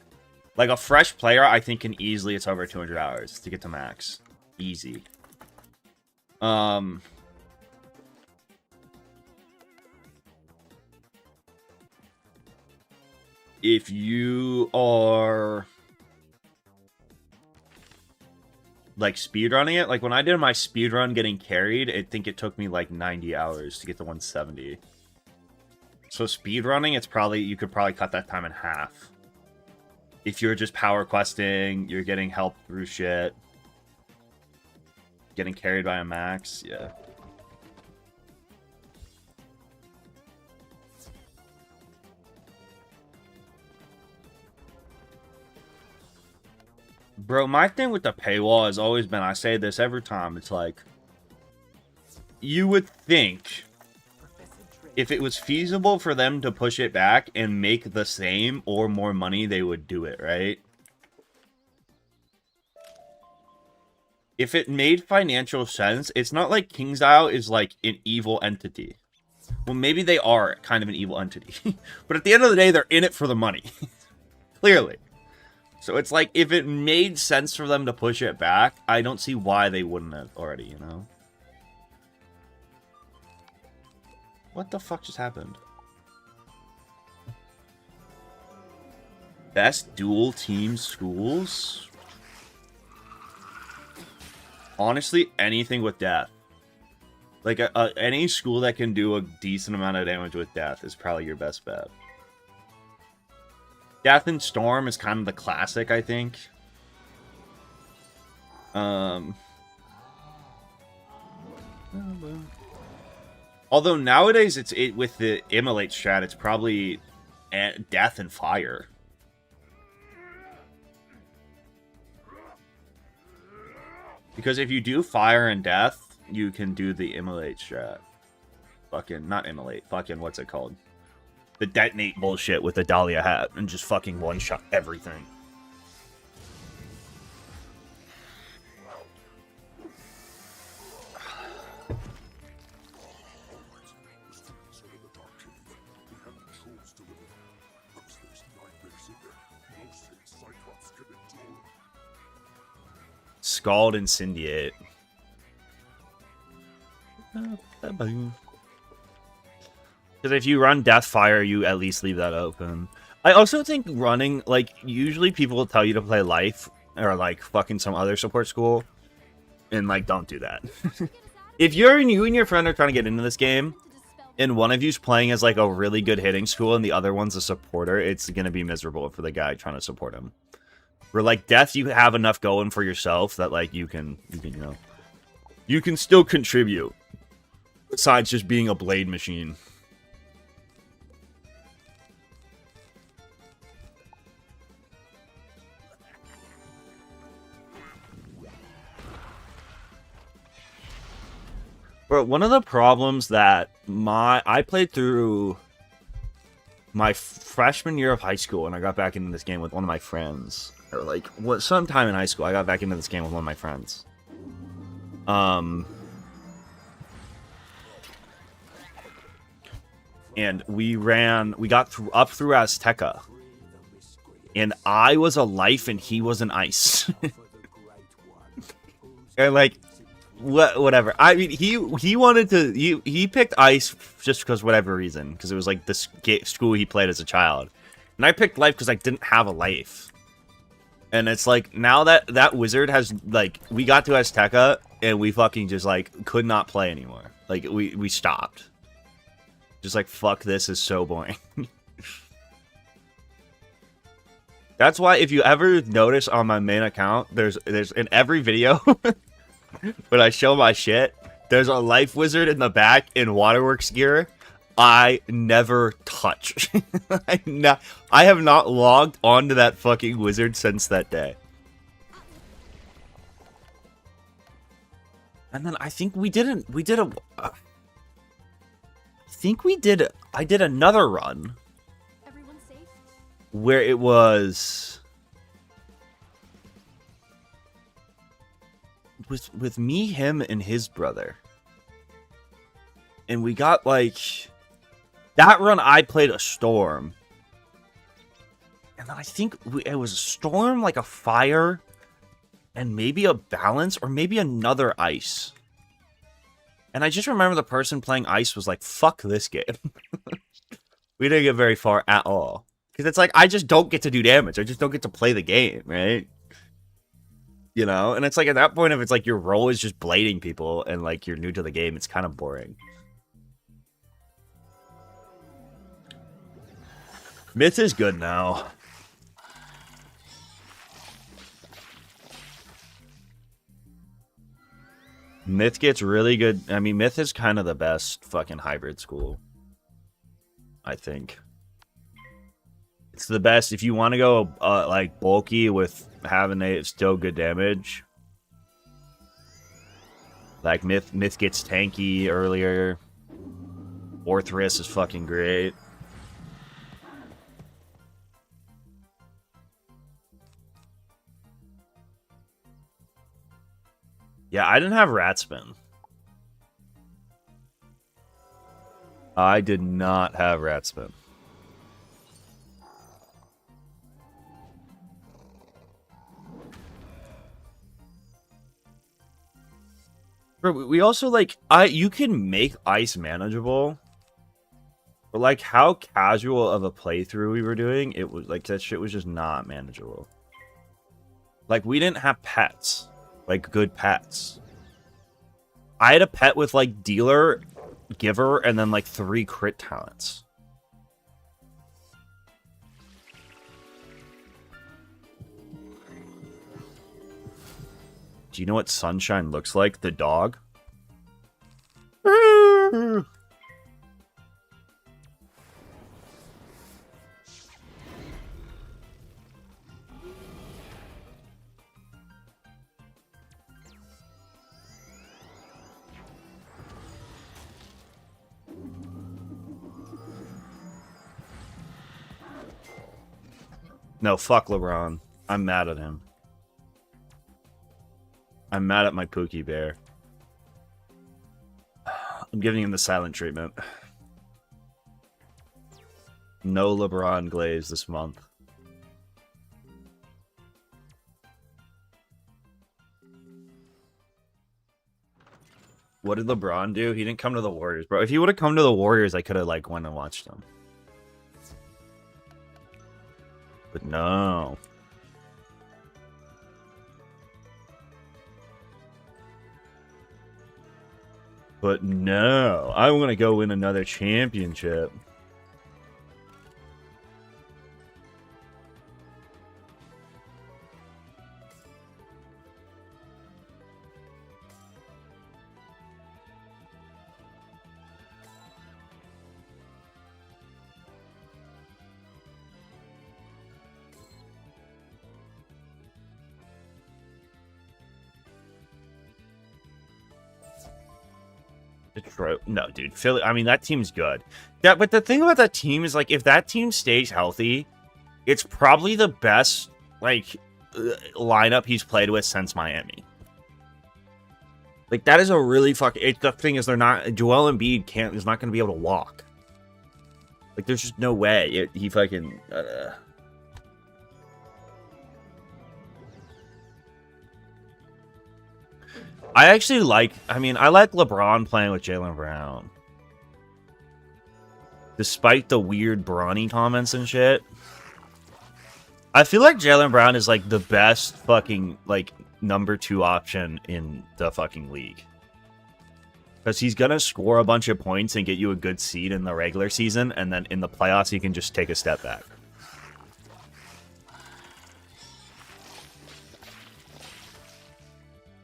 a fresh player, I think, can easily, it's over 200 hours to get to max. Easy. If you are, like, speedrunning it, like, when I did my speedrun getting carried, I think it took me, like, 90 hours to get to 170. So speedrunning, it's probably, you could probably cut that time in half. If you're just power questing, you're getting help through shit. Getting carried by a max, yeah. Bro, my thing with the paywall has always been, I say this every time, it's like, you would think if it was feasible for them to push it back and make the same or more money, they would do it, right? If it made financial sense, it's not like KingsIsle is like an evil entity. Well, maybe they are kind of an evil entity. But at the end of the day, they're in it for the money. Clearly. So it's like, if it made sense for them to push it back, I don't see why they wouldn't have already, you know? What the fuck just happened? Best dual team schools? Honestly, anything with death. Like, any school that can do a decent amount of damage with death is probably your best bet. Death and Storm is kind of the classic, I think. Although nowadays, with the Immolate strat, it's probably and death and fire. Because if you do fire and death, you can do the immolate strat. Fucking, not immolate, fucking, what's it called? The detonate bullshit with the Dahlia hat and just fucking one-shot everything. Scald Incendiate. Because if you run Deathfire, you at least leave that open. I also think running, like, usually people will tell you to play Life or, like, fucking some other support school. And, like, don't do that. If you and your friend are trying to get into this game, and one of you's playing as, like, a really good hitting school and the other one's a supporter, it's gonna be miserable for the guy trying to support him. For, like, Death, you have enough going for yourself that, like, you can, you know, you can still contribute. Besides just being a blade machine. But one of the problems that I played through my freshman year of high school, and I got back into this game with one of my friends. Or like, sometime in high school, I got back into this game with one of my friends. And we got up through Azteca. And I was a life and he was an ice. And like, whatever. I mean, he wanted to, he picked ice just because whatever reason. Because it was like the school he played as a child. And I picked life because I didn't have a life. And it's like, now that wizard has, like, we got to Azteca and we fucking just, like, could not play anymore. Like, we stopped. Just like, fuck, this is so boring. That's why if you ever notice on my main account, there's in every video when I show my shit, there's a life wizard in the back in waterworks gear. I never touch. I have not logged onto that fucking wizard since that day. And then I think I did another run where it was with me, him, and his brother. And we got like that run. I played a storm, and then I think it was a storm, like a fire, and maybe a balance, or maybe another ice. And I just remember the person playing ice was like, fuck this game. We didn't get very far at all. Because it's like, I just don't get to do damage. I just don't get to play the game, right? You know? And it's like, at that point, if it's like your role is just blading people and like you're new to the game, it's kind of boring. Myth is good now. Myth gets really good. I mean, Myth is kind of the best fucking hybrid school, I think. It's the best if you want to go like bulky with having a still good damage. Like Myth gets tanky earlier. Orthrus is fucking great. Yeah, I didn't have Ratspin. I did not have Ratspin. We also like you can make ice manageable, but like how casual of a playthrough we were doing, it was like that shit was just not manageable. Like we didn't have pets. Like, good pets. I had a pet with, like, dealer, giver, and then, like, 3 crit talents. Do you know what Sunshine looks like? The dog? No, fuck LeBron. I'm mad at him. I'm mad at my Pookie Bear. I'm giving him the silent treatment. No LeBron glaze this month. What did LeBron do? He didn't come to the Warriors, bro. If he would have come to the Warriors, I could have like went and watched him. But no. But no. I want to go win another championship. Detroit. No, dude. Philly. I mean, that team's good. Yeah, but the thing about that team is, like, if that team stays healthy, it's probably the best, like, lineup he's played with since Miami. Like, that is a really fucking... the thing is, they're not... Joel Embiid is not going to be able to walk. Like, there's just no way. He fucking... I actually like... I mean, I like LeBron playing with Jaylen Brown. Despite the weird Bronny comments and shit. I feel like Jaylen Brown is, like, the best fucking, like, #2 option in the fucking league. Because he's going to score a bunch of points and get you a good seed in the regular season. And then in the playoffs, he can just take a step back.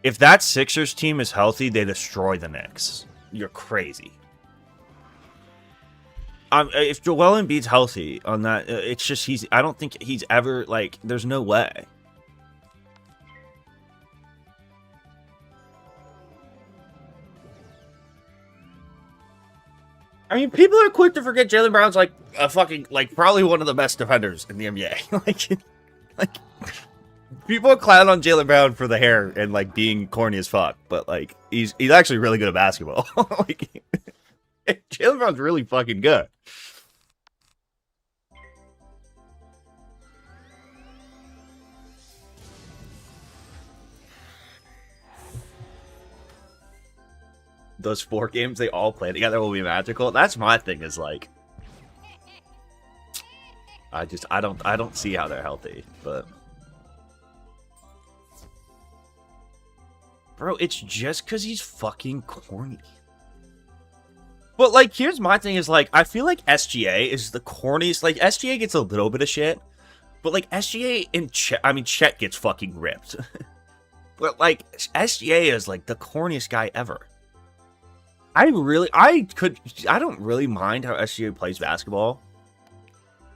If that Sixers team is healthy, they destroy the Knicks. You're crazy. If Joel Embiid's healthy on that, it's just I don't think he's ever, like, there's no way. I mean, people are quick to forget Jaylen Brown's, like, a fucking, like, probably one of the best defenders in the NBA. like, people clown on Jaylen Brown for the hair and, like, being corny as fuck, but, like, he's actually really good at basketball. Like, Jaylen Brown's really fucking good. Those 4 games they all play together will be magical. That's my thing, is like, I don't see how they're healthy, but bro, it's just because he's fucking corny. But, like, here's my thing, is, like, I feel like SGA is the corniest. Like, SGA gets a little bit of shit, but, like, SGA and Chet gets fucking ripped. But, like, SGA is, like, the corniest guy ever. I don't really mind how SGA plays basketball.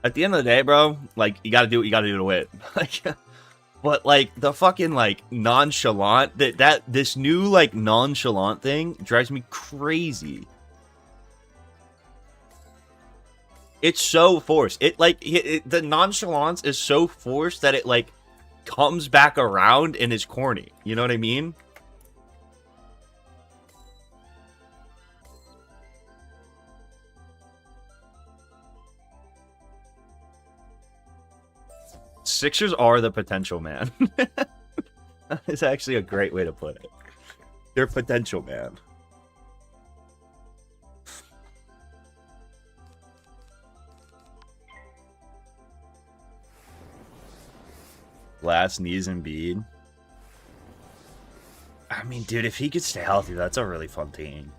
At the end of the day, bro, like, you gotta do what you gotta do to win. Like, but, like, the fucking, like, nonchalant, this new, like, nonchalant thing drives me crazy. It's so forced. It, like, the nonchalance is so forced that it, like, comes back around and is corny. You know what I mean? Sixers are the potential man. It's actually a great way to put it. They're potential man. Last knees and Embiid. I mean, dude, if he could stay healthy, that's a really fun team.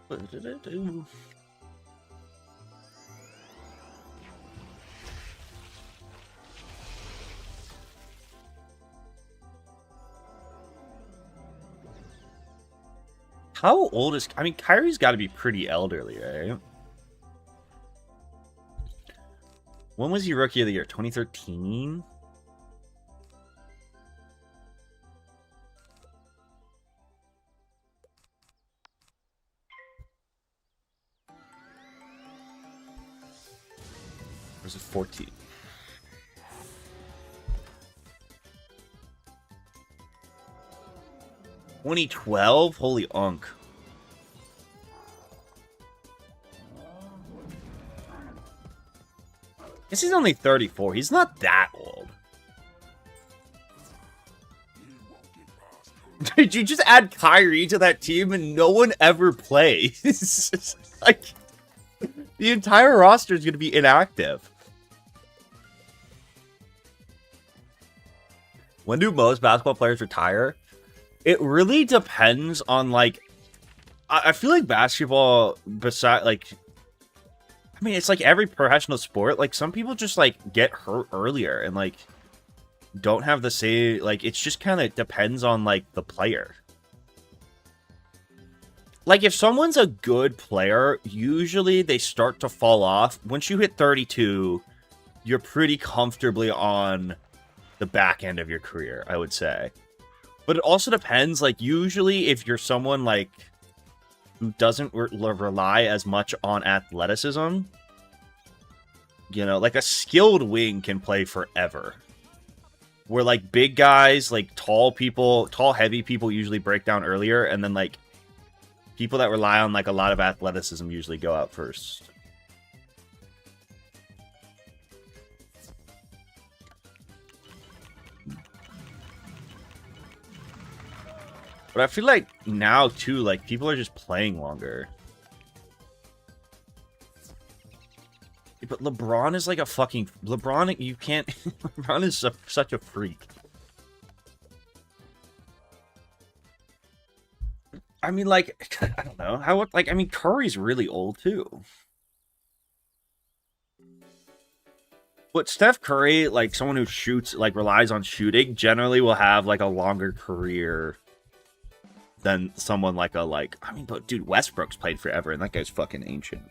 What did it do? How old is... I mean, Kyrie's got to be pretty elderly, right? When was he Rookie of the Year? 2013? Was it 14? (2012)? Holy unk. Guess he's only 34. He's not that old. Did you just add Kyrie to that team and no one ever plays? Like, the entire roster is going to be inactive. When do most basketball players retire? It really depends on, like, I feel like basketball, beside, like, I mean, it's like every professional sport. Like, some people just, like, get hurt earlier and, like, don't have the same, like, it's just kind of depends on, like, the player. Like, if someone's a good player, usually they start to fall off. Once you hit 32, you're pretty comfortably on the back end of your career, I would say. But it also depends, like, usually if you're someone, like, who doesn't rely as much on athleticism, you know, like a skilled wing can play forever. Where, like, big guys, like, tall people, tall, heavy people usually break down earlier, and then, like, people that rely on, like, a lot of athleticism usually go out first. But I feel like now, too, like, people are just playing longer. But LeBron is like a fucking... LeBron, you can't... LeBron is such a freak. I mean, like, I don't know. How, like, I mean, Curry's really old, too. But Steph Curry, like, someone who shoots, like, relies on shooting, generally will have, like, a longer career than someone like a, like... I mean, but, dude, Westbrook's played forever, and that guy's fucking ancient.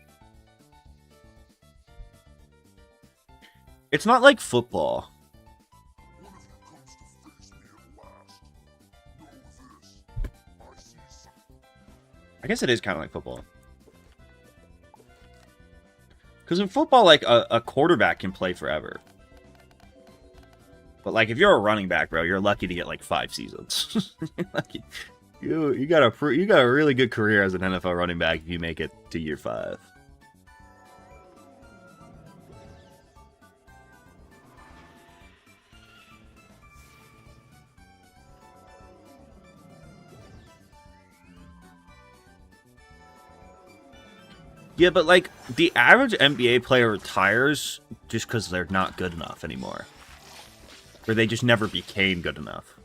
It's not like football. I guess it is kind of like football. Because in football, like, a quarterback can play forever. But, like, if you're a running back, bro, you're lucky to get, like, 5 seasons. You got a really good career as an NFL running back if you make it to year 5. Yeah, but, like, the average NBA player retires just because they're not good enough anymore. Or they just never became good enough.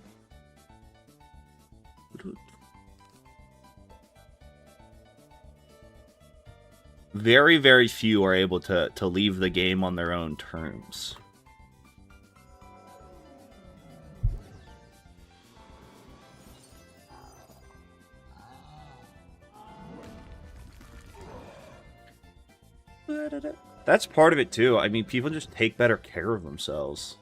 Very, very few are able to leave the game on their own terms. That's part of it, too. I mean, people just take better care of themselves.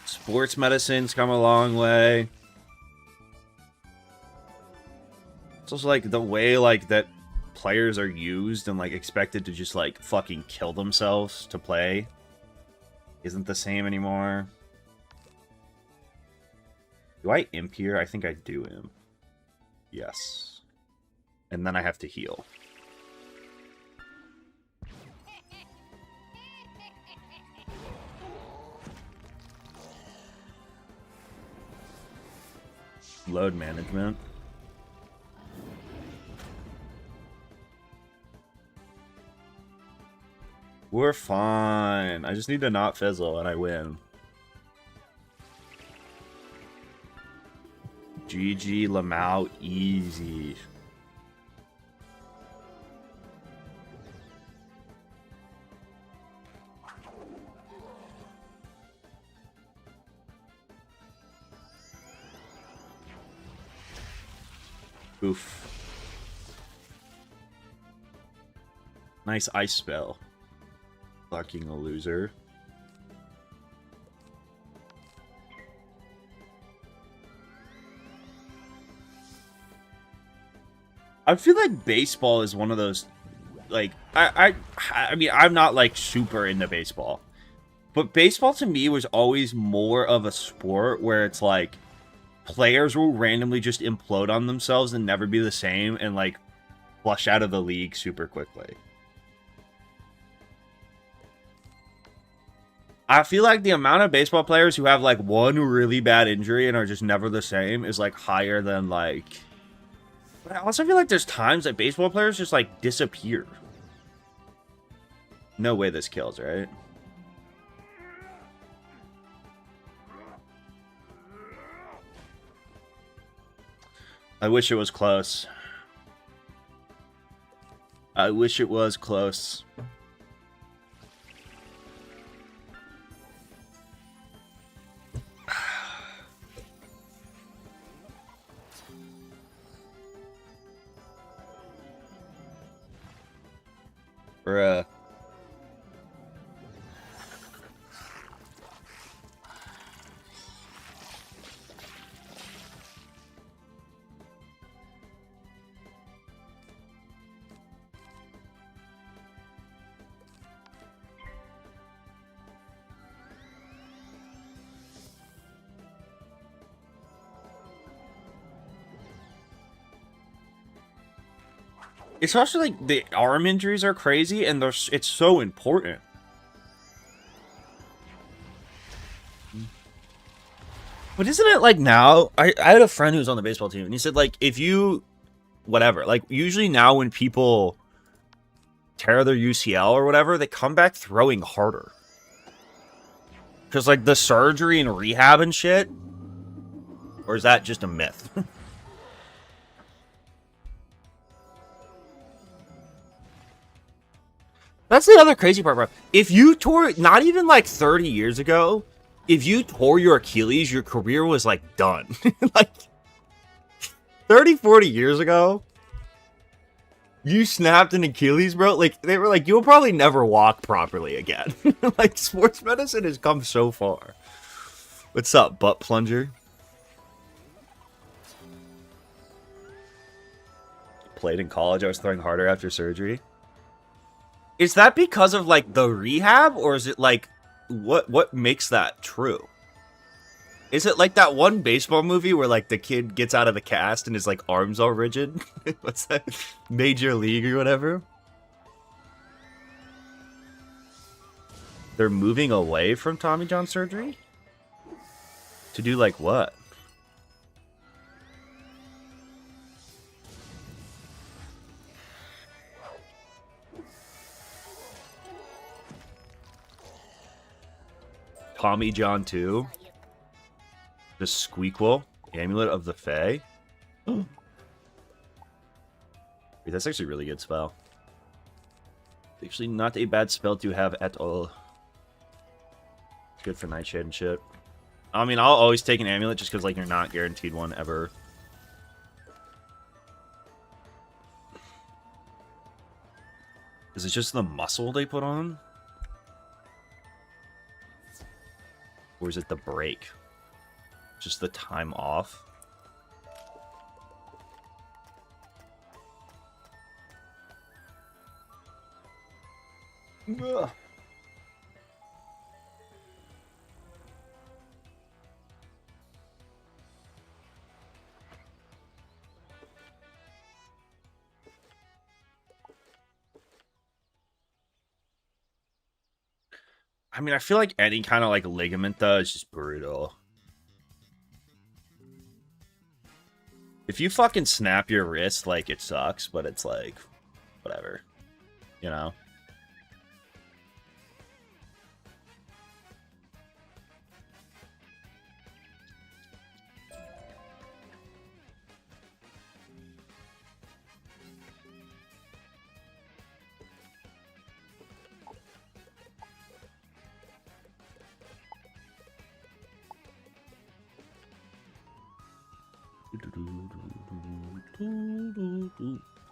Sports medicine's come a long way. It's also, like, the way, like, that players are used and, like, expected to just, like, fucking kill themselves to play isn't the same anymore. Do I imp here? I think I do imp. Yes. And then I have to heal. Load management. We're fine. I just need to not fizzle and I win. GG Lamau, easy. Oof. Nice ice spell. Fucking a loser. I feel like baseball is one of those, like, I mean, I'm not, like, super into baseball. But baseball, to me, was always more of a sport where it's, like, players will randomly just implode on themselves and never be the same and, like, flush out of the league super quickly. I feel like the amount of baseball players who have, like, one really bad injury and are just never the same is, like, higher than, like... But I also feel like there's times that baseball players just, like, disappear. No way this kills, right? I wish it was close. I wish it was close. Bruh. It's also like the arm injuries are crazy and it's so important. But isn't it like now? I had a friend who was on the baseball team and he said, like, if you, whatever, like, usually now when people tear their UCL or whatever, they come back throwing harder. Because, like, the surgery and rehab and shit? Or is that just a myth? That's the other crazy part, bro. If you tore, not even like 30 years ago, if you tore your Achilles, your career was like done. Like 30, 40 years ago, you snapped an Achilles, bro. Like they were like, you'll probably never walk properly again. Like sports medicine has come so far. What's up, butt plunger? Played in college. I was throwing harder after surgery. Is that because of, like, the rehab, or is it, like, what makes that true? Is it like that one baseball movie where, like, the kid gets out of the cast and his, like, arms all rigid? What's that? Major League or whatever? They're moving away from Tommy John surgery? To do, like, what? Tommy John 2. The Squeakquel. Amulet of the Fae. Wait, that's actually a really good spell. Actually not a bad spell to have at all. Good for Nightshade and shit. I mean, I'll always take an amulet just because, like, you're not guaranteed one ever. Is it just the muscle they put on? Or is it the break? Just the time off? Ugh. I mean, I feel like any kind of, like, ligament, though, is just brutal. If you fucking snap your wrist, like, it sucks, but it's, like, whatever. You know?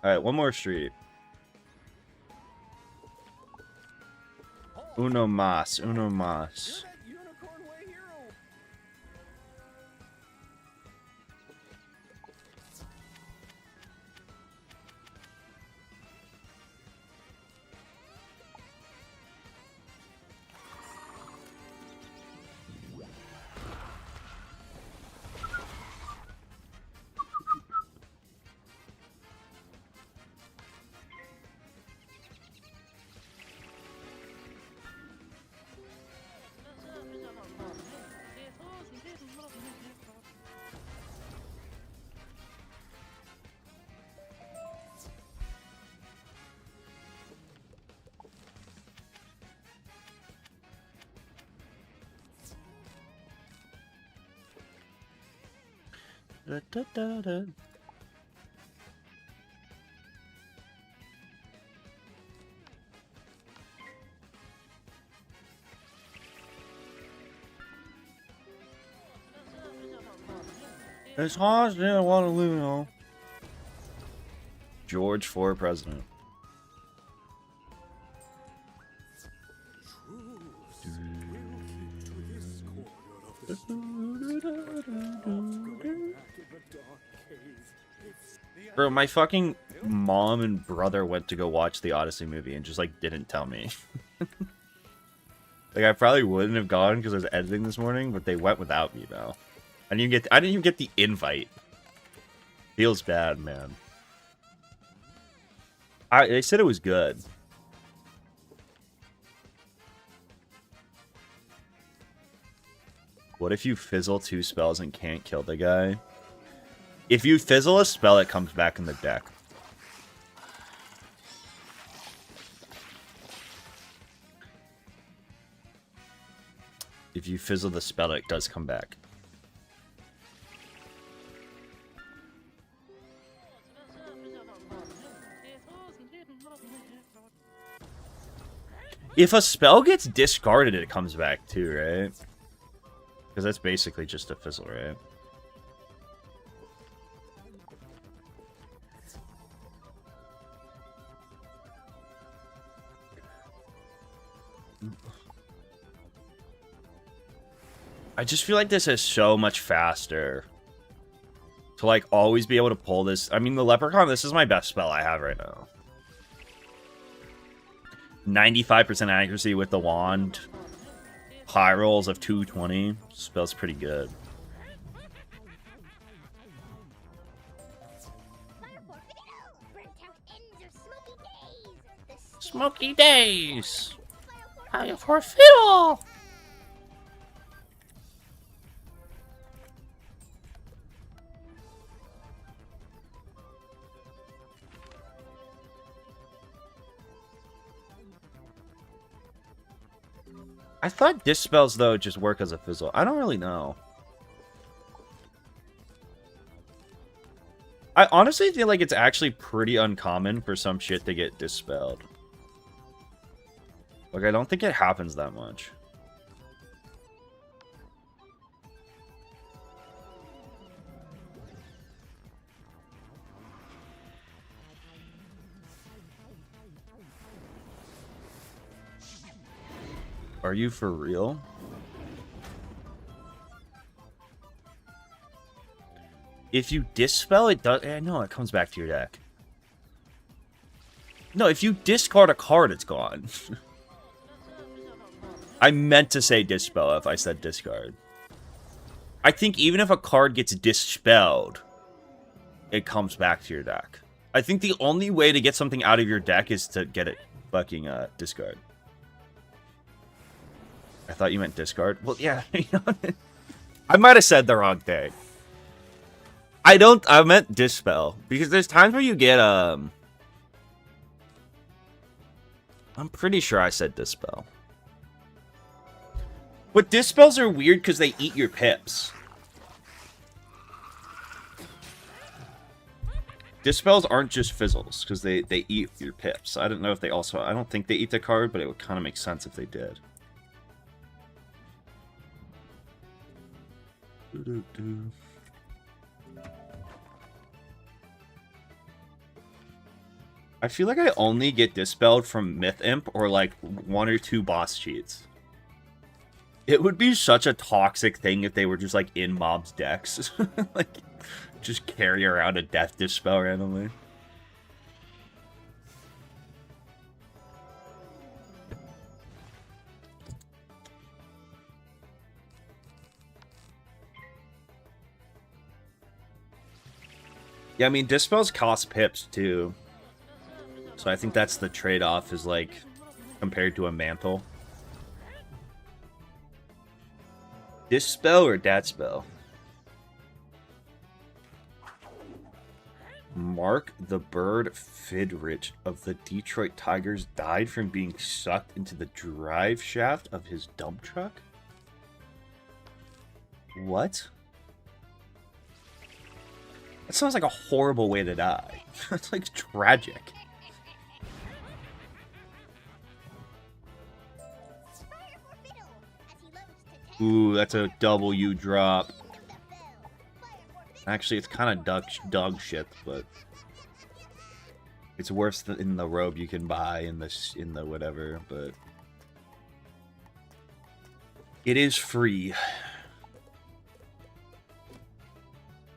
Alright, one more street. Uno mas, uno mas. It's hard to want to lose. George for president. Bro, my fucking mom and brother went to go watch the Odyssey movie and just like didn't tell me. Like I probably wouldn't have gone because I was editing this morning, but they went without me, bro. I didn't even get the invite. Feels bad, man. They said it was good. What if you fizzle 2 spells and can't kill the guy? If you fizzle a spell, it comes back in the deck. If you fizzle the spell, it does come back. If a spell gets discarded, it comes back too, right? Because that's basically just a fizzle, right? I just feel like this is so much faster. To like always be able to pull this. I mean, the Leprechaun, this is my best spell I have right now. 95% accuracy with the wand. High rolls of 220. Spell's pretty good. Smoky days! How for fiddle! I thought dispels, though, just work as a fizzle. I don't really know. I honestly feel like it's actually pretty uncommon for some shit to get dispelled. Like, I don't think it happens that much. Are you for real? If you dispel, it does... no, it comes back to your deck. No, if you discard a card, it's gone. I meant to say dispel if I said discard. I think even if a card gets dispelled, it comes back to your deck. I think the only way to get something out of your deck is to get it fucking discard. I thought you meant discard. Well, yeah. I might have said the wrong thing. I meant dispel. Because there's times where you get, I'm pretty sure I said dispel. But dispels are weird because they eat your pips. Dispels aren't just fizzles because they eat your pips. I don't know if they also... I don't think they eat the card, but it would kind of make sense if they did. I feel like I only get dispelled from Myth Imp or like 1 or 2 boss cheats. It would be such a toxic thing if they were just like in mobs' decks. Like, just carry around a death dispel randomly. Yeah, I mean, dispels cost pips, too. So I think that's the trade-off, is, like, compared to a mantle. Dispel or dat spell? Mark the Bird Fidrich of the Detroit Tigers died from being sucked into the drive shaft of his dump truck? What? That sounds like a horrible way to die. That's like tragic. Ooh, that's a W drop. Actually, it's kind of dog shit, but it's worse than in the robe you can buy in the whatever. But it is free.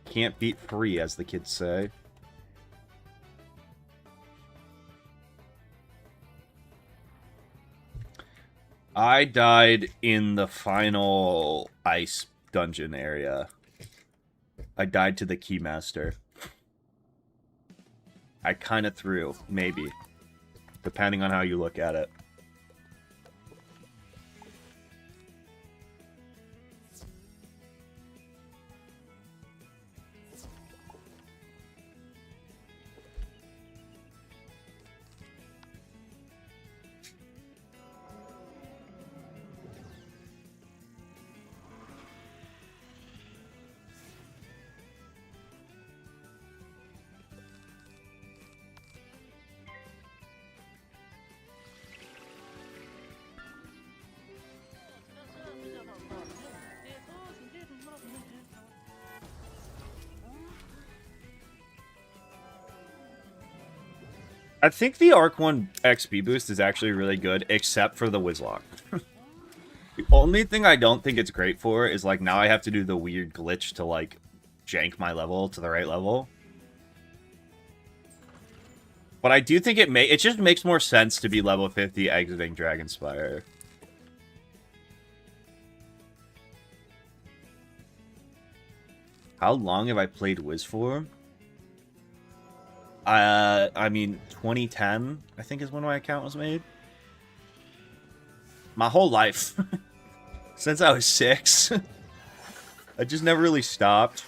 Can't beat free, as the kids say. I died in the final ice dungeon area. I died to the Keymaster. I kind of threw, maybe. Depending on how you look at it. I think the Arc 1 XP boost is actually really good, except for the Wizlocke. The only thing I don't think it's great for is, like, now I have to do the weird glitch to, like, jank my level to the right level. But I do think it just makes more sense to be level 50 exiting Dragonspyre. How long have I played Wiz for? I mean, 2010, I think is when my account was made. My whole life. Since I was 6. I just never really stopped.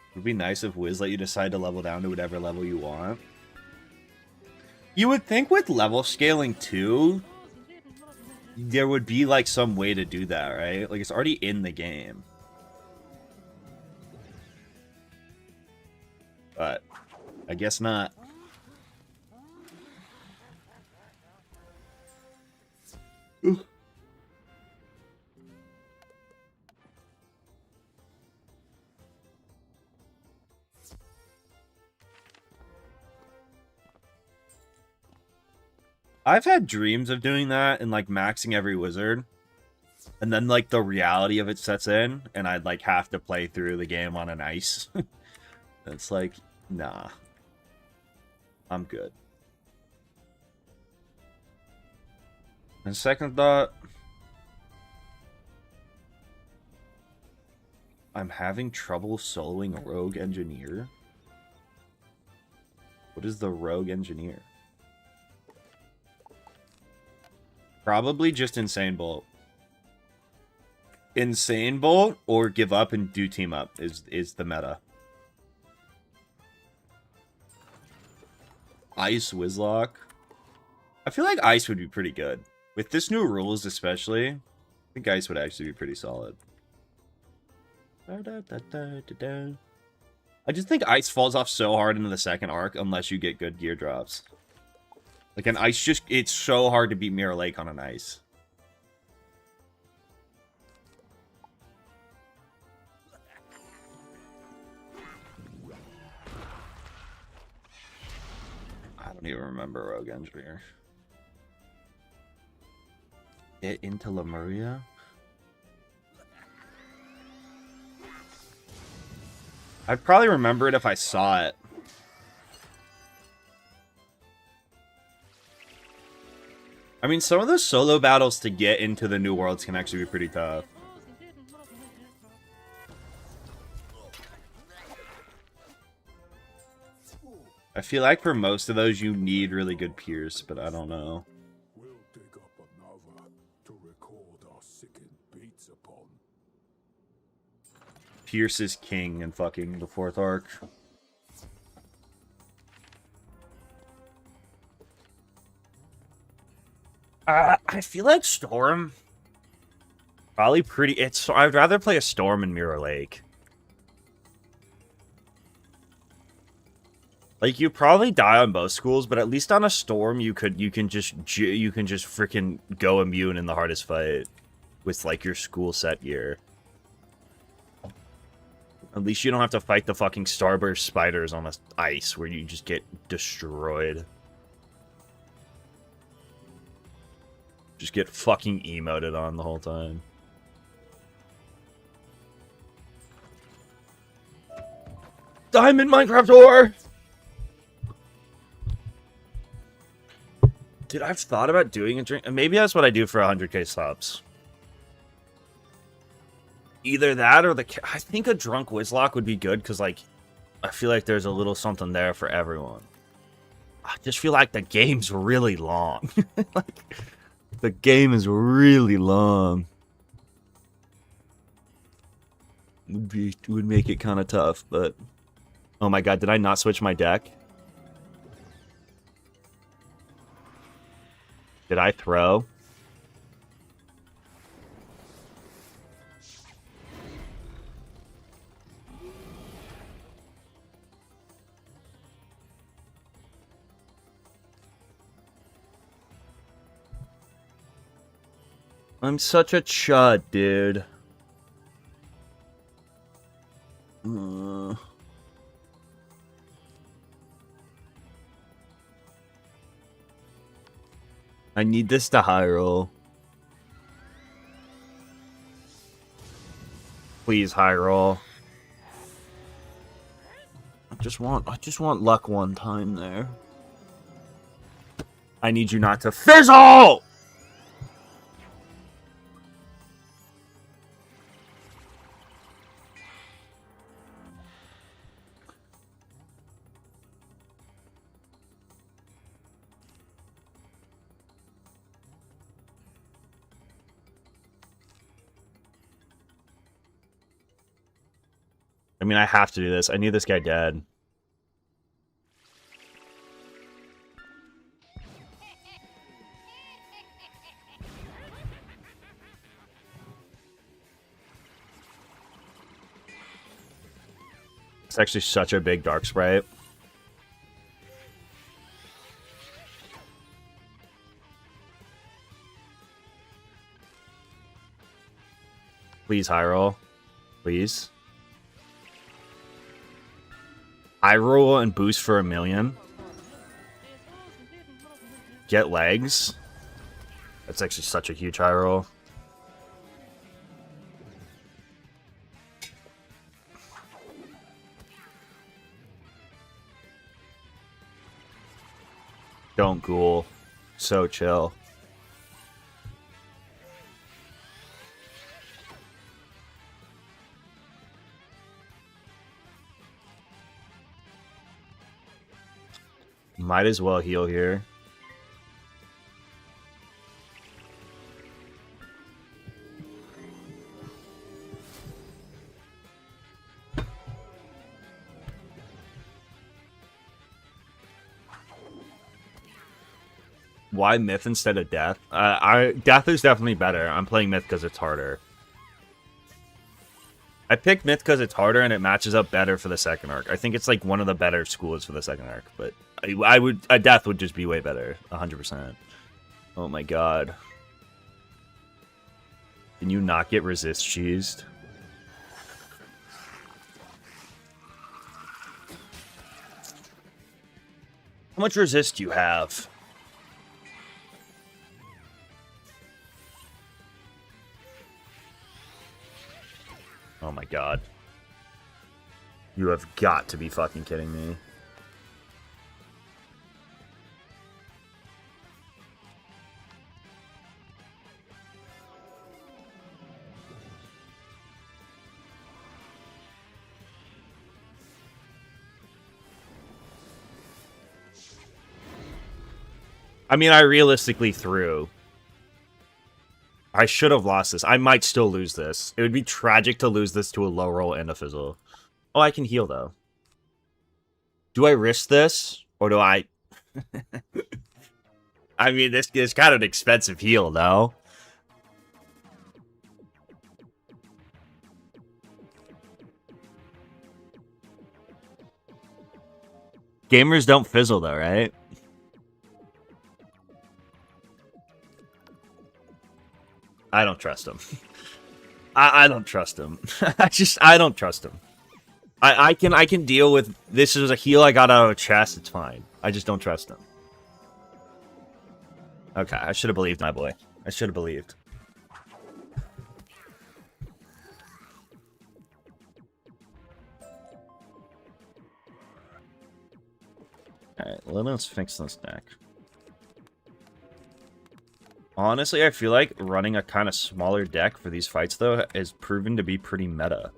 It would be nice if Wiz let you decide to level down to whatever level you want. You would think with level scaling too, there would be, like, some way to do that, right? Like, it's already in the game. But I guess not. Ooh. I've had dreams of doing that and, like, maxing every wizard. And then, like, the reality of it sets in, and I'd, like, have to play through the game on an ice. It's like, nah. I'm good. And second thought, I'm having trouble soloing a Rogue Engineer. What is the Rogue Engineer? Probably just Insane Bolt. Insane Bolt or give up and do team up is the meta. Ice Wizlocke. I feel like Ice would be pretty good. With this new rules especially, I think Ice would actually be pretty solid. I just think Ice falls off so hard into the second arc unless you get good gear drops. Like, an Ice just... It's so hard to beat Mirror Lake on an Ice. I don't even remember Rogue Engineer. Get into Lemuria? I'd probably remember it if I saw it. I mean, some of the solo battles to get into the New Worlds can actually be pretty tough. I feel like for most of those you need really good Pierce, but I don't know. We'll dig up another to record our sickened beats upon. Pierce is king in fucking the 4th arc. I feel like Storm. Probably pretty. I'd rather play a Storm in Mirror Lake. Like, you probably die on both schools, but at least on a Storm, you can just freaking go immune in the hardest fight with like your school set gear. At least you don't have to fight the fucking Starburst spiders on the ice where you just get destroyed. Just get fucking emoted on the whole time. Diamond Minecraft ore! Dude, I've thought about doing a drink. Maybe that's what I do for 100k subs. Either that or I think a drunk Wizlocke would be good because, like, I feel like there's a little something there for everyone. I just feel like the game's really long. Like, the game is really long. Would make it kind of tough, but... Oh my god, did I not switch my deck? Did I throw? I'm such a chud, dude. I need this to high roll. Please high roll. I just want luck one time there. I need you not to fizzle! I mean, I have to do this. I need this guy dead. It's actually such a big dark sprite. Please high roll. Please. High roll and boost for 1,000,000. Get legs. That's actually such a huge high roll. Don't ghoul. So chill. Might as well heal here. Why Myth instead of Death? Death is definitely better. I'm playing Myth because it's harder. I picked Myth because it's harder and it matches up better for the second arc. I think it's like one of the better schools for the second arc, but a Death would just be way better, 100%. Oh my god. Can you not get resist cheesed? How much resist do you have? Oh my god. You have got to be fucking kidding me. I mean, I realistically threw. I should have lost this. I might still lose this. It would be tragic to lose this to a low roll and a fizzle. Oh, I can heal, though. Do I risk this? Or do I... I mean, this is kind of an expensive heal, though. Gamers don't fizzle, though, right? I don't trust him. I don't trust him. I don't trust him. I can deal with this is a heal I got out of a chest. It's fine. I just don't trust him. Okay, I should have believed my boy. I should have believed. Alright, let us fix this deck. Honestly, I feel like running a kind of smaller deck for these fights, though, is proven to be pretty meta.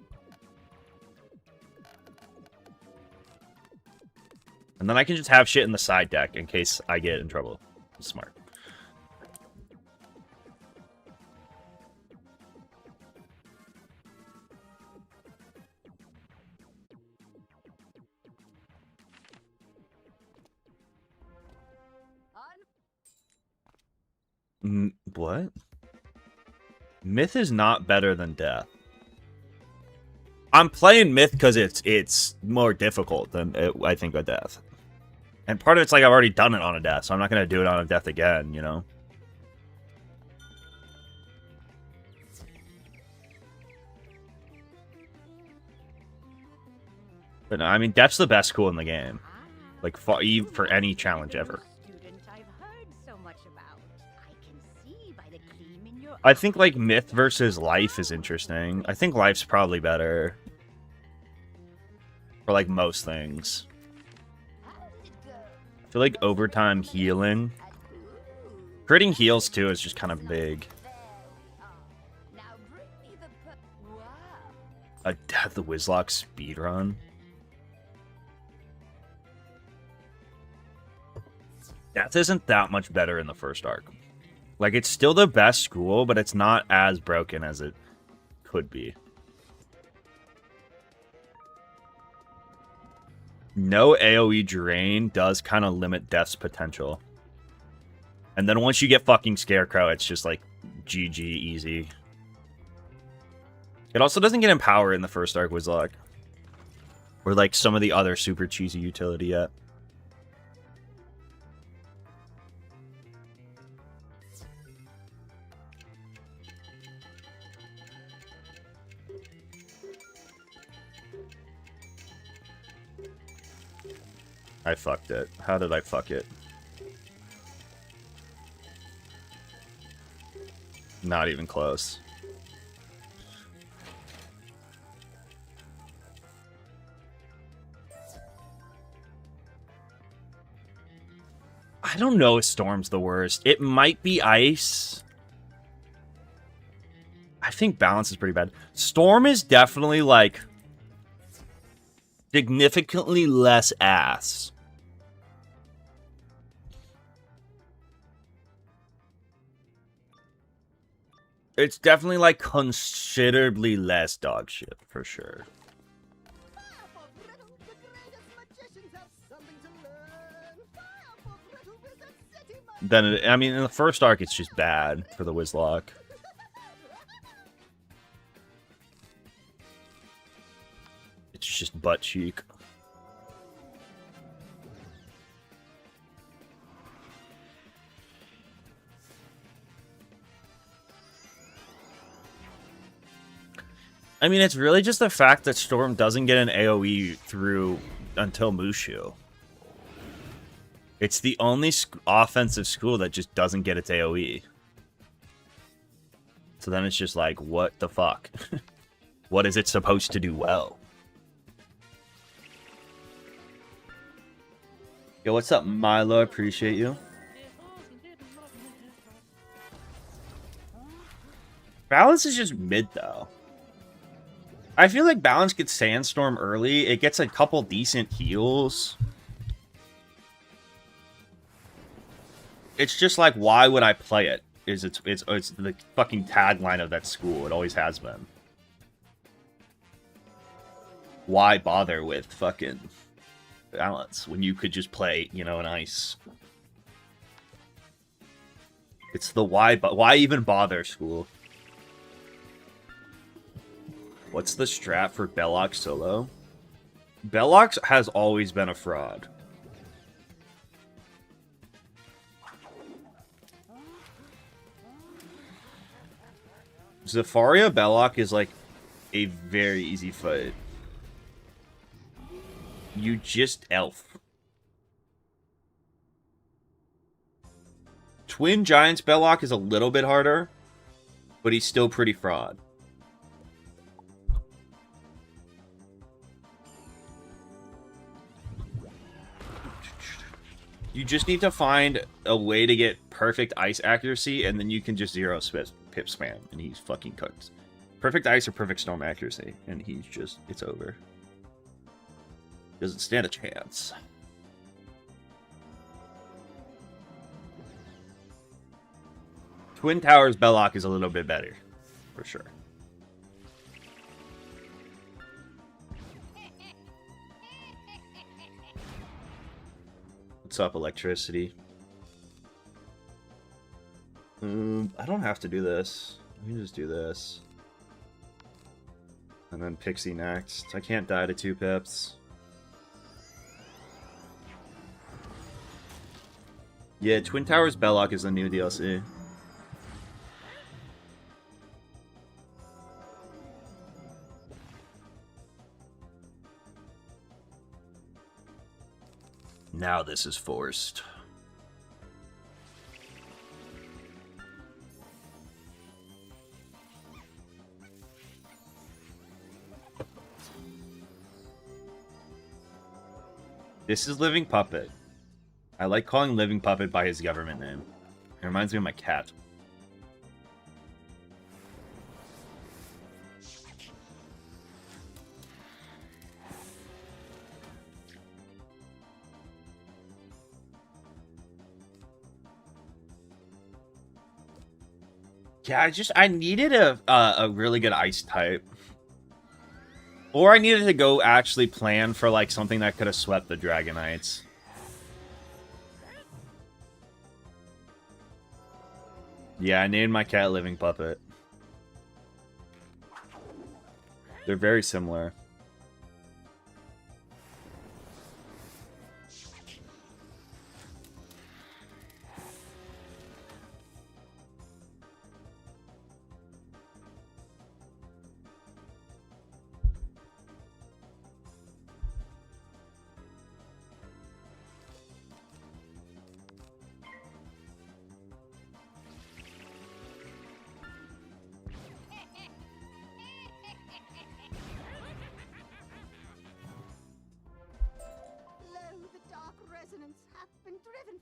And then I can just have shit in the side deck in case I get in trouble. Smart. What? Myth is not better than Death. I'm playing Myth because it's more difficult than I think a Death. And part of it's like I've already done it on a Death, so I'm not going to do it on a Death again, you know? But no, I mean, Death's the best school in the game. Like, for any challenge ever. I think, like, Myth versus Life is interesting. I think Life's probably better. For, like, most things. I feel like overtime healing. Critting heals, too, is just kind of big. A Death Wizlocke speedrun? Death isn't that much better in the first arc. Like, it's still the best school, but it's not as broken as it could be. No AoE drain does kind of limit Death's potential. And then once you get fucking Scarecrow, it's just like GG easy. It also doesn't get Empower in the first arc Wizlocke. Or like some of the other super cheesy utility yet. I fucked it. How did I fuck it? Not even close. I don't know if Storm's the worst. It might be Ice. I think Balance is pretty bad. Storm is definitely, like, significantly less ass. It's definitely, like, considerably less dog shit, for sure. Then, I mean, in the first arc, it's just bad for the Wizlocke. It's just butt cheek. I mean, it's really just the fact that Storm doesn't get an AoE through until Mooshu. It's the only offensive school that just doesn't get its AoE. So then it's just like, what the fuck? What is it supposed to do well? Yo, what's up, Milo? Appreciate you. Balance is just mid, though. I feel like Balance gets Sandstorm early. It gets a couple decent heals. It's just like, why would I play it? It's the fucking tagline of that school. It always has been. Why bother with fucking Balance when you could just play, you know, an Ice? It's the why even bother school. What's the strat for Belloc solo? Belloc has always been a fraud. Zafaria Belloc is like a very easy fight. You just elf. Twin Giants Belloc is a little bit harder, but he's still pretty fraud. You just need to find a way to get perfect ice accuracy, and then you can just zero pip spam, and he's fucking cooked. Perfect ice or perfect storm accuracy, and he's just, it's over. Doesn't stand a chance. Twin Towers Belloc is a little bit better, for sure. What's up, electricity? I don't have to do this. I can just do this. And then Pixie next. I can't die to 2 pips. Yeah, Twin Towers Belloc is the new DLC. Now this is forced. This is Living Puppet. I like calling Living Puppet by his government name. It reminds me of my cat. Yeah, I needed a really good ice type. Or I needed to go actually plan for like something that could have swept the Dragonites. Yeah, I named my cat Living Puppet. They're very similar.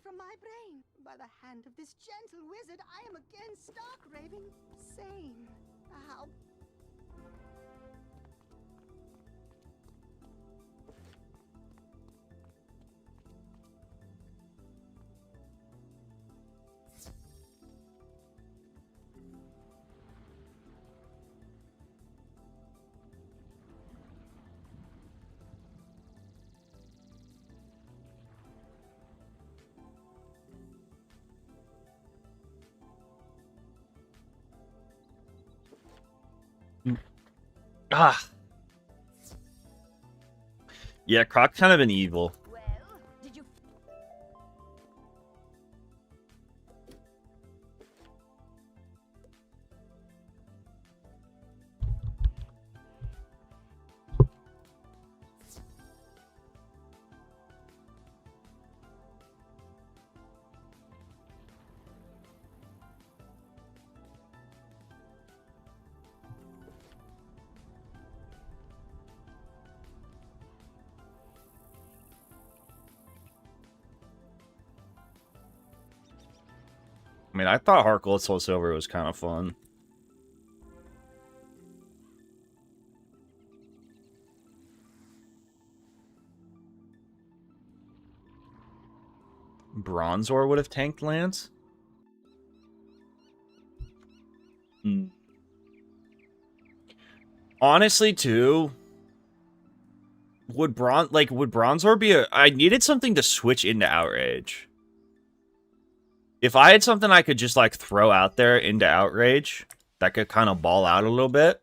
From my brain. By the hand of this gentle wizard, I am again stark raving sane. How? Ah. Yeah, Krok's kind of an evil. Well, did you? I mean, I thought Heart Gold Soul Silver was kind of fun. Bronzor would have tanked Lance? Honestly, too, would Bronzor be a... I needed something to switch into Outrage. If I had something I could just, like, throw out there into Outrage, that could kind of ball out a little bit.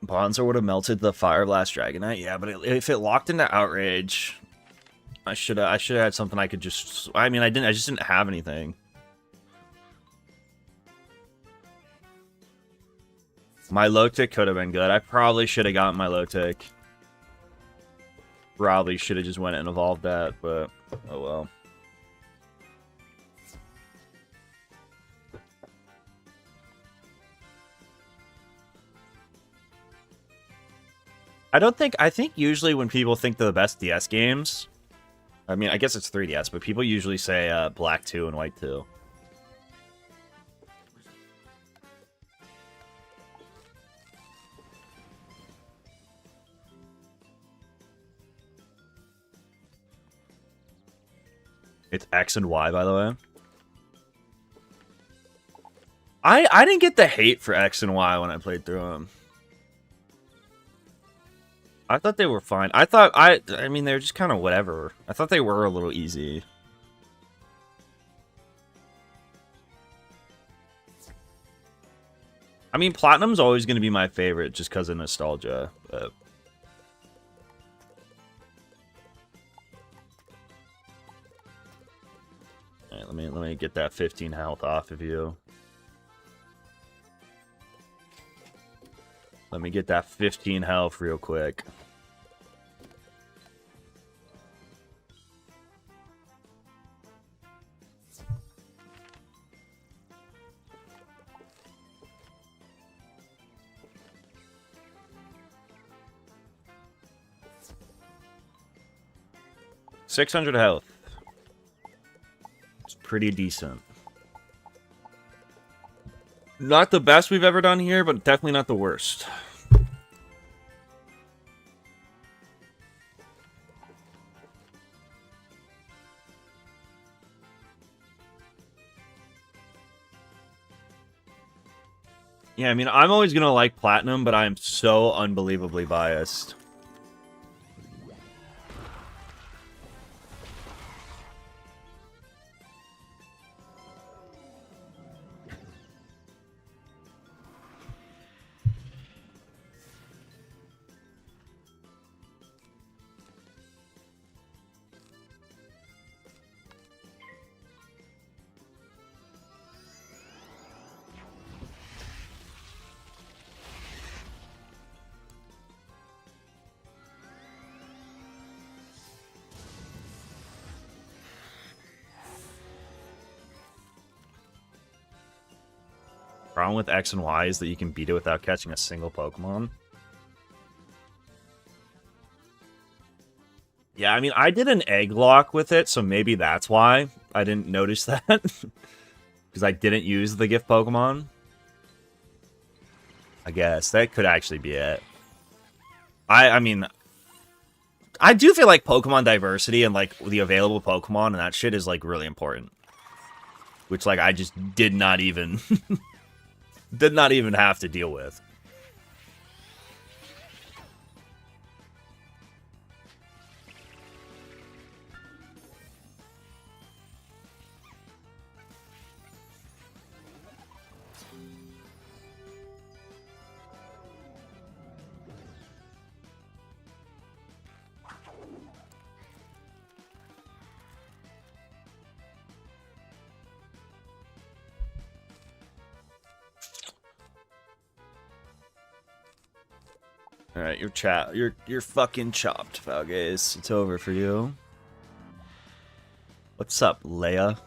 Bonzer would have melted the Fire Blast Dragonite. Yeah, but if it locked into Outrage, I should have had something I could just... I mean, I just didn't have anything. My low tick could have been good. I probably should have gotten my low tick. Probably should have just went and evolved that, but oh well. I think usually when people think they're the best DS games, I mean, I guess it's 3DS, but people usually say Black 2 and White 2. It's X and Y, by the way. I didn't get the hate for X and Y when I played through them. I thought they were fine. I mean, they're just kind of whatever. I thought they were a little easy. I mean, Platinum's always going to be my favorite just because of nostalgia. But... Alright, let me get that 15 health off of you. Let me get that 15 health real quick. $600 health. It's pretty decent. Not the best we've ever done here, but definitely not the worst. Yeah, I mean, I'm always going to like Platinum, but I'm so unbelievably biased. Problem with X and Y is that you can beat it without catching a single Pokemon. Yeah, I mean, I did an egg lock with it, so maybe that's why I didn't notice that. Because I didn't use the gift Pokemon. I guess that could actually be it. I mean, I do feel like Pokemon diversity and like the available Pokemon and that shit is like really important. Which like I just did not even did not even have to deal with. Alright, you're fucking chopped, Falgaze. It's over for you. What's up, Leia?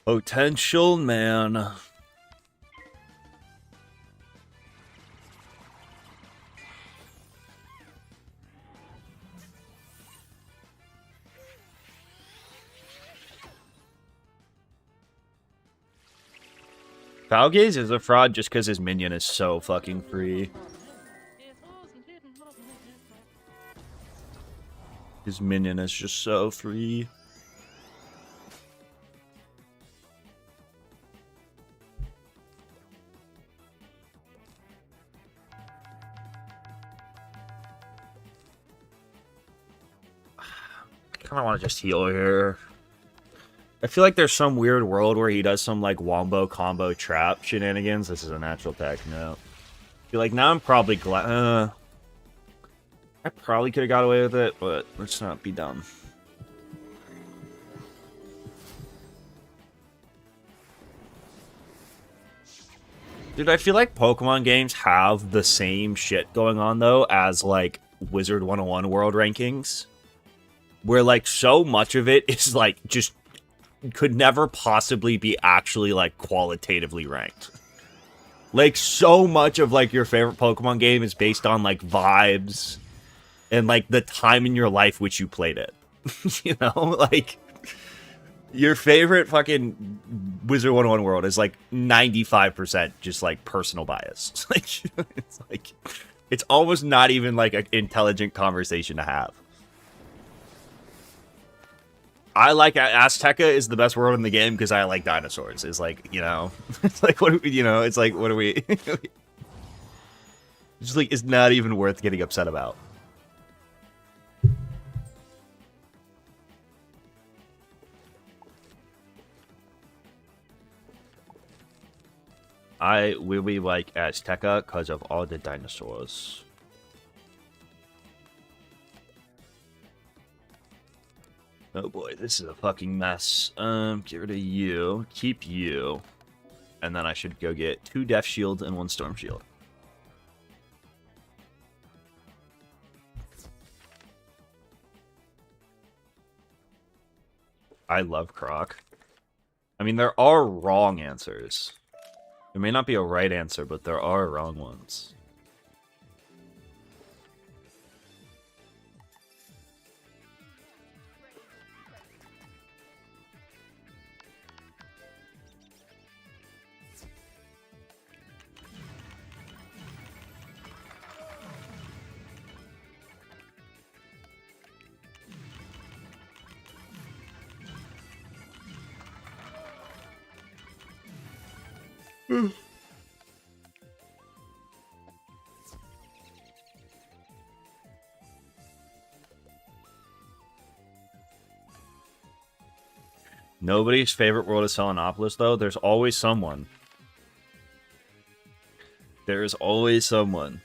Potential man. Falgaze is a fraud just because his minion is so fucking free. His minion is just so free. I kind of want to just heal here. I feel like there's some weird world where he does some like wombo combo trap shenanigans. This is a natural attack. No. I feel like now I'm probably glad. I probably could have got away with it, but let's not be dumb. Dude, I feel like Pokemon games have the same shit going on, though, as, like, Wizard 101 World Rankings. Where, like, so much of it is, like, just could never possibly be actually, like, qualitatively ranked. Like, so much of, like, your favorite Pokemon game is based on, like, vibes and, like, the time in your life which you played it. You know? Like, your favorite fucking Wizard 101 World is, like, 95% just, like, personal bias. Like, it's almost not even, like, an intelligent conversation to have. I like Azteca is the best world in the game because I like dinosaurs. It's like, you know, it's like, what, you know, it's like, what are we? Just like, it's not even worth getting upset about. I really like Azteca because of all the dinosaurs. Oh boy, this is a fucking mess. Get rid of you. Keep you. And then I should go get 2 Death Shields and 1 Storm Shield. I love Krok. I mean, there are wrong answers. There may not be a right answer, but there are wrong ones. Nobody's favorite world is Selenopolis, though. There's always someone. There's always someone.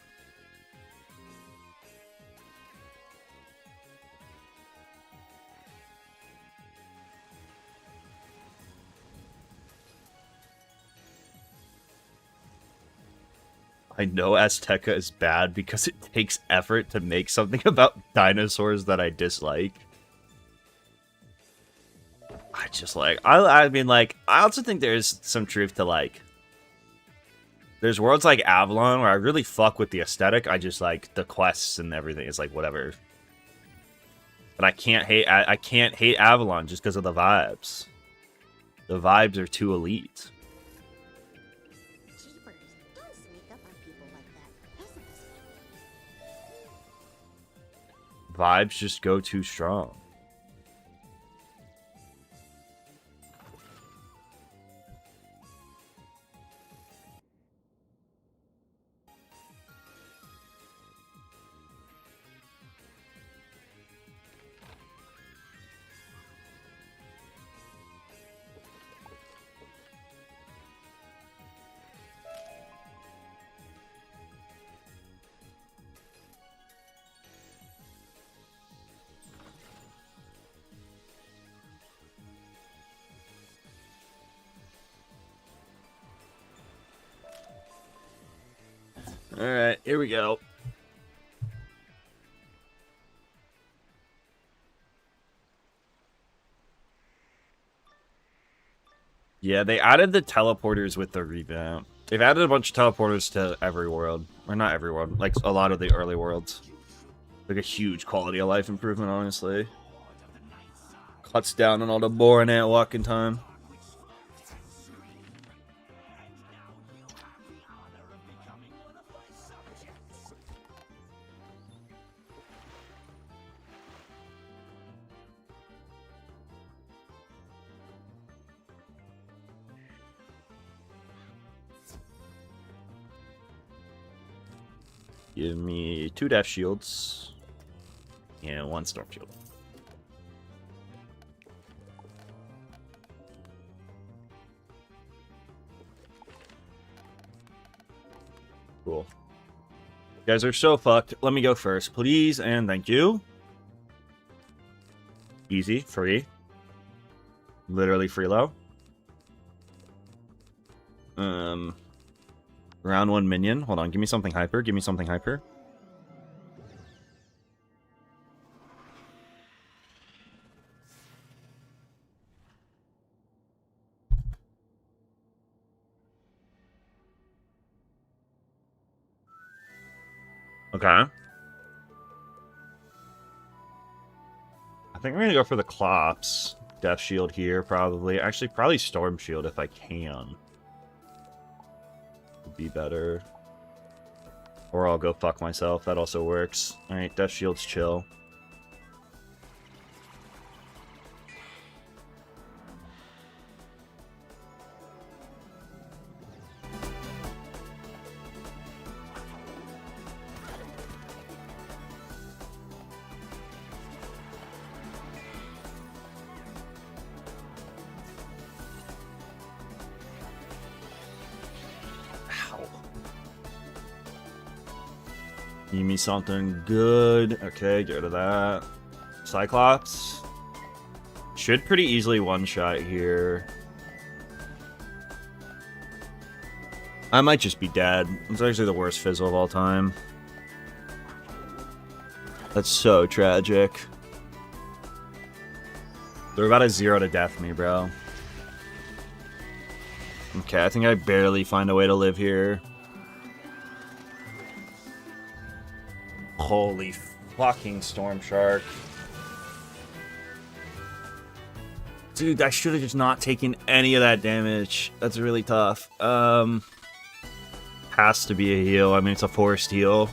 I know Azteca is bad because it takes effort to make something about dinosaurs that I dislike. I just like, I mean, like, I also think there's some truth to, like, there's worlds like Avalon where I really fuck with the aesthetic. I just like the quests and everything. It's like, whatever. But I can't hate Avalon just because of the vibes. The vibes are too elite. Don't sneak up on people like that. Pessimism. Vibes just go too strong. Alright, here we go. Yeah, they added the teleporters with the revamp. They've added a bunch of teleporters to every world. Or not every world, like a lot of the early worlds. Like a huge quality of life improvement, honestly. Cuts down on all the boring ant walking time. Give me 2 Death Shields. And 1 Storm Shield. Cool. You guys are so fucked. Let me go first, please, and thank you. Easy, free. Literally free low. Round 1 minion. Hold on, give me something hyper. Give me something hyper. Okay. I think we're gonna go for the Clops. Death Shield here, probably. Actually, probably Storm Shield if I can. Would be better. Or I'll go fuck myself. That also works. Alright, Death Shield's chill. Give me something good. Okay, get rid of that. Cyclops. Should pretty easily one-shot here. I might just be dead. It's actually the worst fizzle of all time. That's so tragic. They're about to 0 to death me, bro. Okay, I think I barely find a way to live here. Holy fucking Storm Shark. Dude, I should have just not taken any of that damage. That's really tough. Has to be a heal. I mean, it's a forced heal.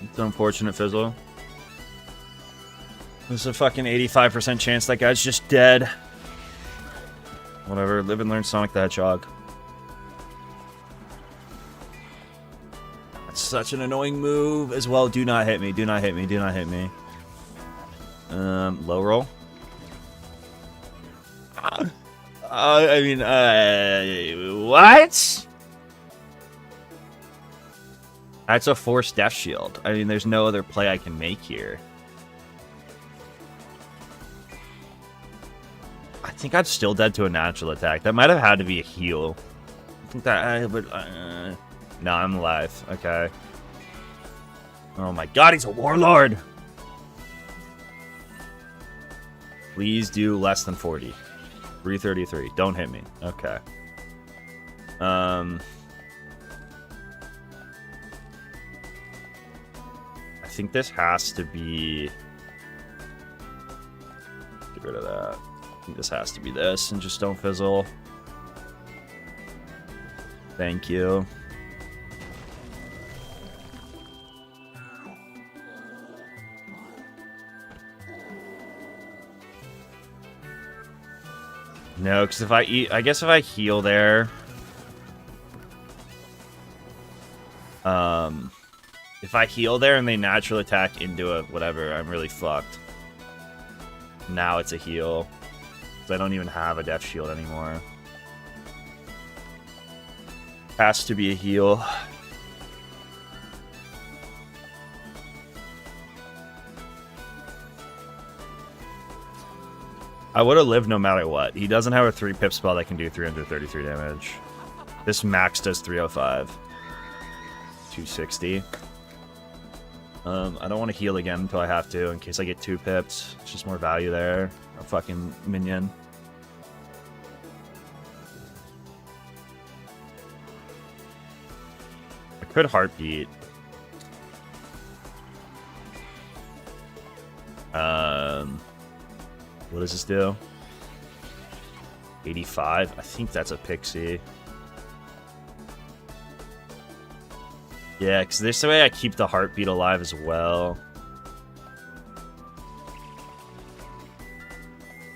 It's an unfortunate fizzle. There's a fucking 85% chance that guy's just dead. Whatever, live and learn Sonic the Hedgehog. That's such an annoying move as well. Do not hit me, do not hit me, do not hit me. Low roll. I mean, what? That's a forced Death Shield. I mean, there's no other play I can make here. I think I'm still dead to a natural attack. That might have had to be a heal. I think that no, I'm alive. Okay. Oh my god, he's a warlord! Please do less than 40. 333. Don't hit me. Okay. I think this has to be... Get rid of that. I think this has to be this, and just don't fizzle. Thank you. No, because if I eat, I guess if I heal there, if I heal there and they natural attack into a whatever, I'm really fucked. Now it's a heal. I don't even have a Death Shield anymore. Has to be a heal. I would have lived no matter what. He doesn't have a 3-pip spell that can do 333 damage. This max does 305. 260. I don't want to heal again until I have to, in case I get 2 pips. It's just more value there. A fucking minion. I could heartbeat. What does this do? 85? I think that's a pixie. Yeah, because this way I keep the heartbeat alive as well.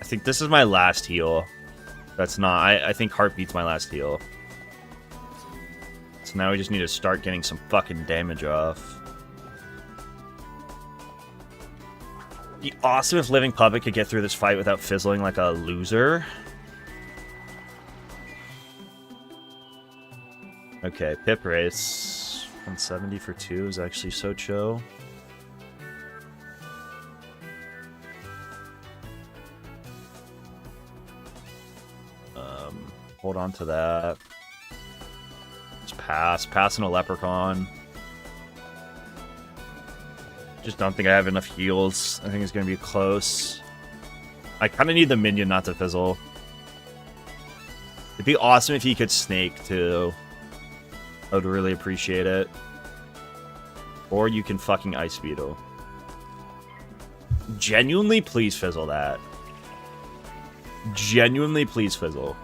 I think this is my last heal. That's not... I think Heartbeat's my last heal. So now we just need to start getting some fucking damage off. Be awesome if Living Puppet could get through this fight without fizzling like a loser. Okay, Pip Race. 170 for 2 is actually so chill. Hold on to that. Let's pass. Passing a Leprechaun. Just don't think I have enough heals. I think it's going to be close. I kind of need the minion not to fizzle. It'd be awesome if he could snake, too. I would really appreciate it. Or you can fucking Ice Beetle. Genuinely, please fizzle that. Genuinely, please fizzle.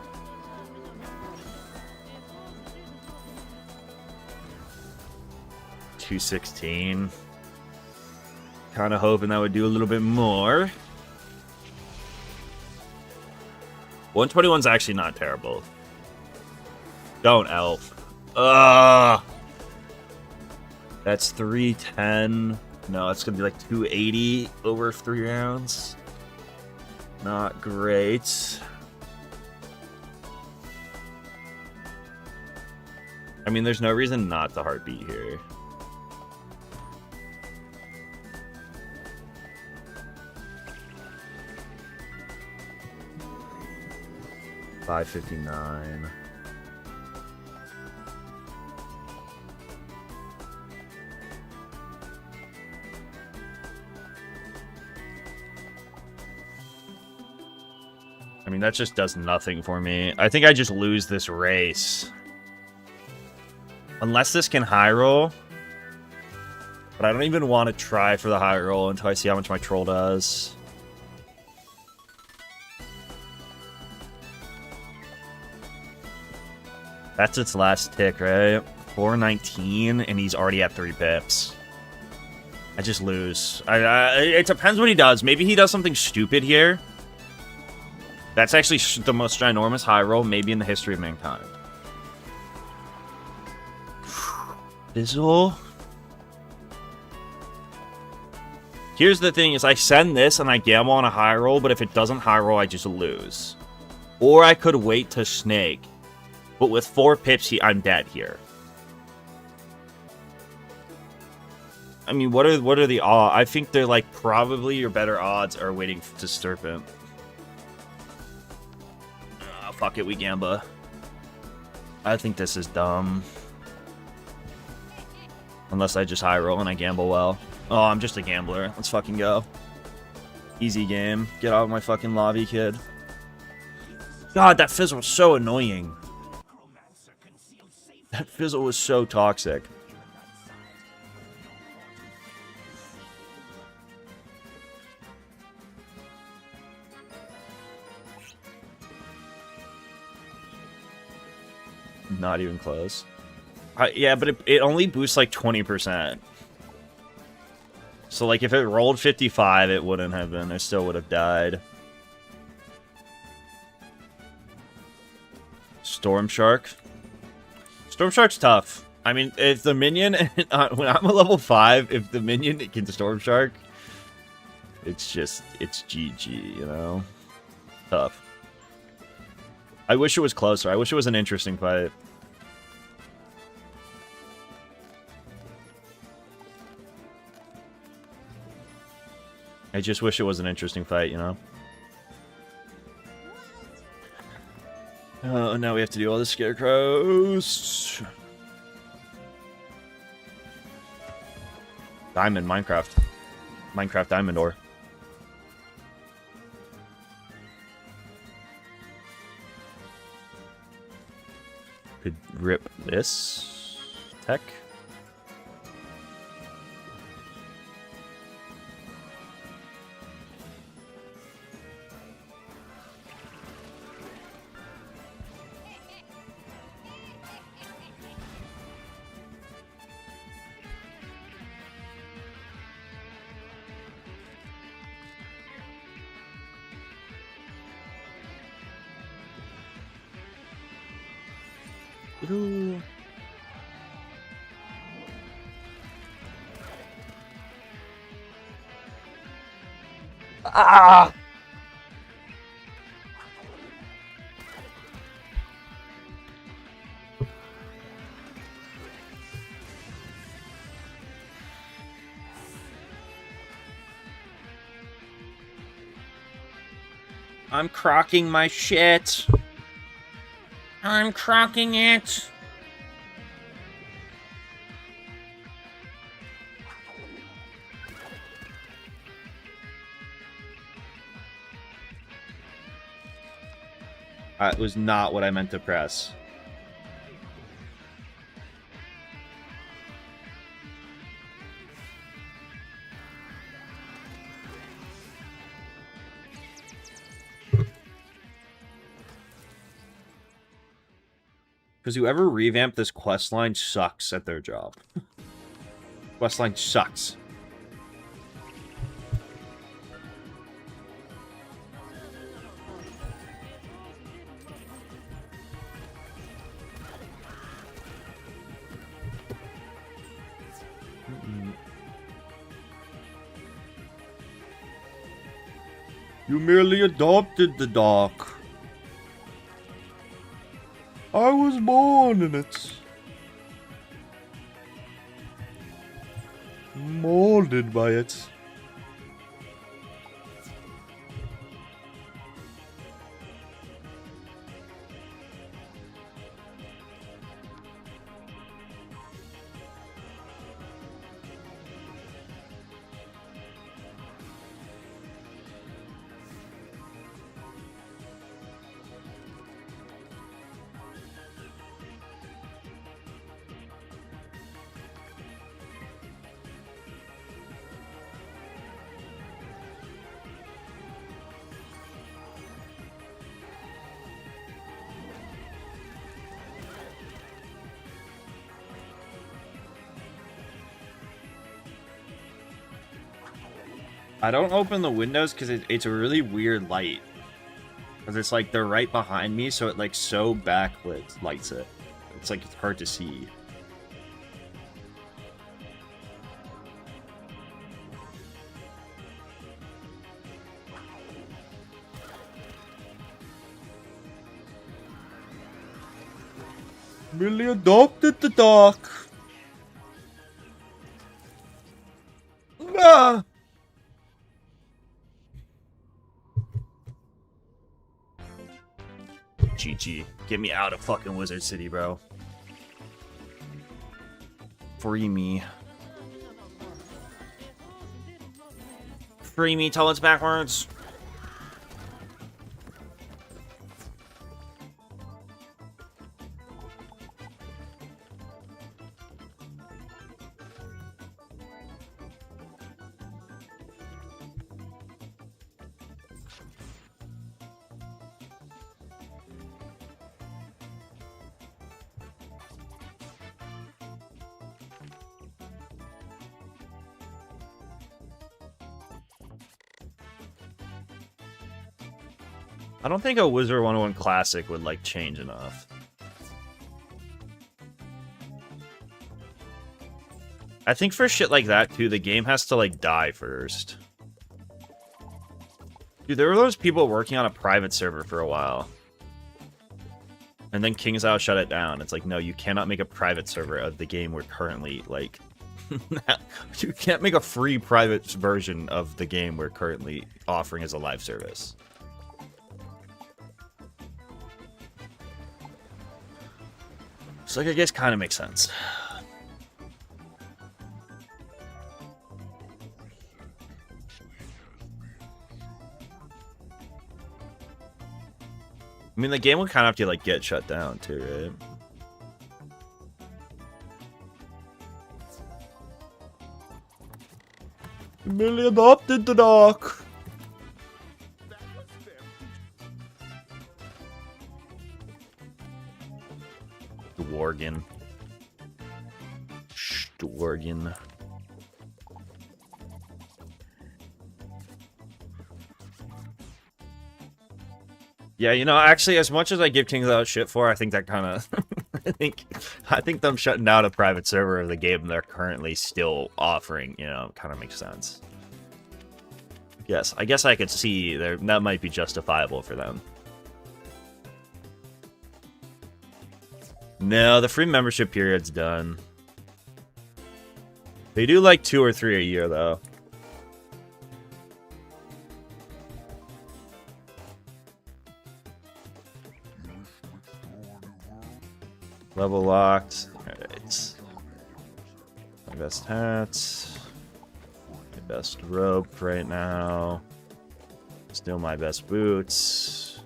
$216. Kind of hoping that would do a little bit more. 121's actually not terrible. Don't elf. Ugh. That's 310. No, it's gonna be like 280 over 3 rounds. Not great. I mean, there's no reason not to heartbeat here. $559. I mean, that just does nothing for me. I think I just lose this race. Unless this can high roll. But I don't even want to try for the high roll until I see how much my troll does. That's its last tick, right? 419, and he's already at 3 pips. I just lose. It depends what he does. Maybe he does something stupid here. That's actually the most ginormous high roll maybe in the history of mankind. Fizzle. Here's the thing is I send this and I gamble on a high roll, but if it doesn't high roll, I just lose. Or I could wait to snake. But with 4 pips, I'm dead here. I mean, what are the odds? I think they're like probably your better odds are waiting to Serpent. Fuck it, we gamba. I think this is dumb. Unless I just high roll and I gamble well. Oh, I'm just a gambler. Let's fucking go. Easy game. Get out of my fucking lobby, kid. God, that fizzle was so annoying. That fizzle was so toxic. Not even close. Yeah, but it only boosts like 20%. So like if it rolled 55, it wouldn't have been. I still would have died. Storm Shark. Storm Shark's tough. I mean, if the minion, when I'm a level 5, if the minion can Storm Shark, it's GG, you know? Tough. I wish it was closer. I wish it was an interesting fight. I just wish it was an interesting fight, you know? Oh, now we have to do all the scarecrows. Diamond, Minecraft. Minecraft Diamond ore. Could rip this tech. Ah! I'm crocking my shit. I'm crocking it. That was not what I meant to press. Because whoever revamped this questline sucks at their job. Questline sucks. You merely adopted the dark. I was born in it. Molded by it. I don't open the windows because it's a really weird light. Because it's like they're right behind me, so it like so backlit lights it. It's like it's hard to see. Really adopted the dark. Ah! GG. Get me out of fucking Wizard City, bro. Free me. Free me till it's backwards. I don't think a Wizard 101 Classic would, like, change enough. I think for shit like that, too, the game has to, like, die first. Dude, there were those people working on a private server for a while. And then KingsIsle shut it down. It's like, no, you cannot make a private server of the game we're currently, like... you can't make a free private version of the game we're currently offering as a live service. So, like, I guess kind of makes sense. I mean, the game would kind of have to, like, get shut down, too, right? Merely adopted the dark. Dworgen. Dworgen. Yeah, you know, actually, as much as I give KingsIsle shit for, I think that kind of I think them shutting down a private server of the game they're currently still offering, you know, kind of makes sense. Yes, I guess I could see that might be justifiable for them. No, the free membership period's done. They do like 2 or 3 a year, though. Level locked. Alright. My best hats. My best rope right now. Still my best boots.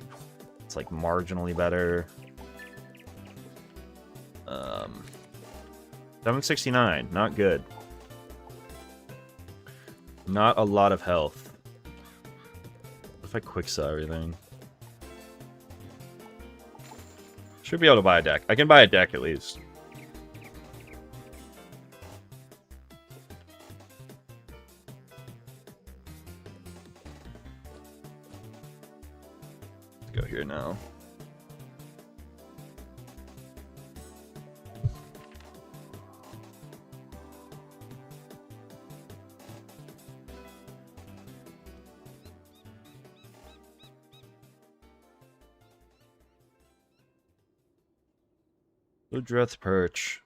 It's like marginally better. 769, not good. Not a lot of health. What if I quick sell everything? Should be able to buy a deck. I can buy a deck at least. Let's go here now. Ludreth Perch.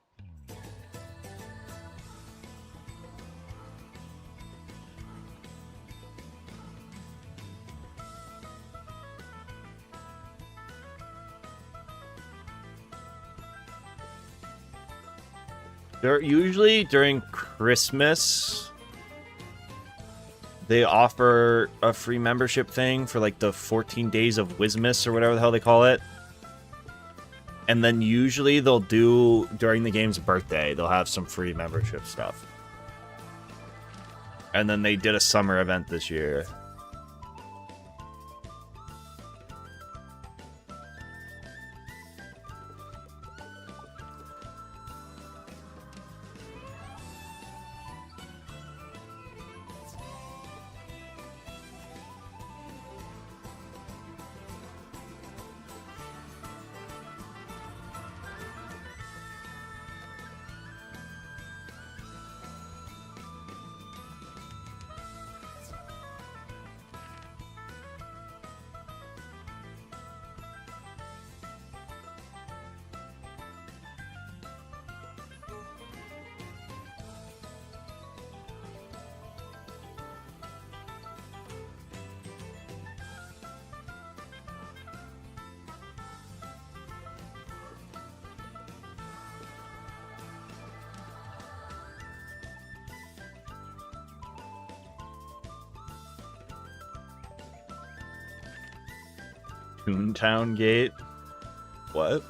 They're usually during Christmas. They offer a free membership thing for like the 14 days of Wizmas or whatever the hell they call it. And then usually they'll do, during the game's birthday, they'll have some free membership stuff. And then they did a summer event this year. Toontown Gate? What?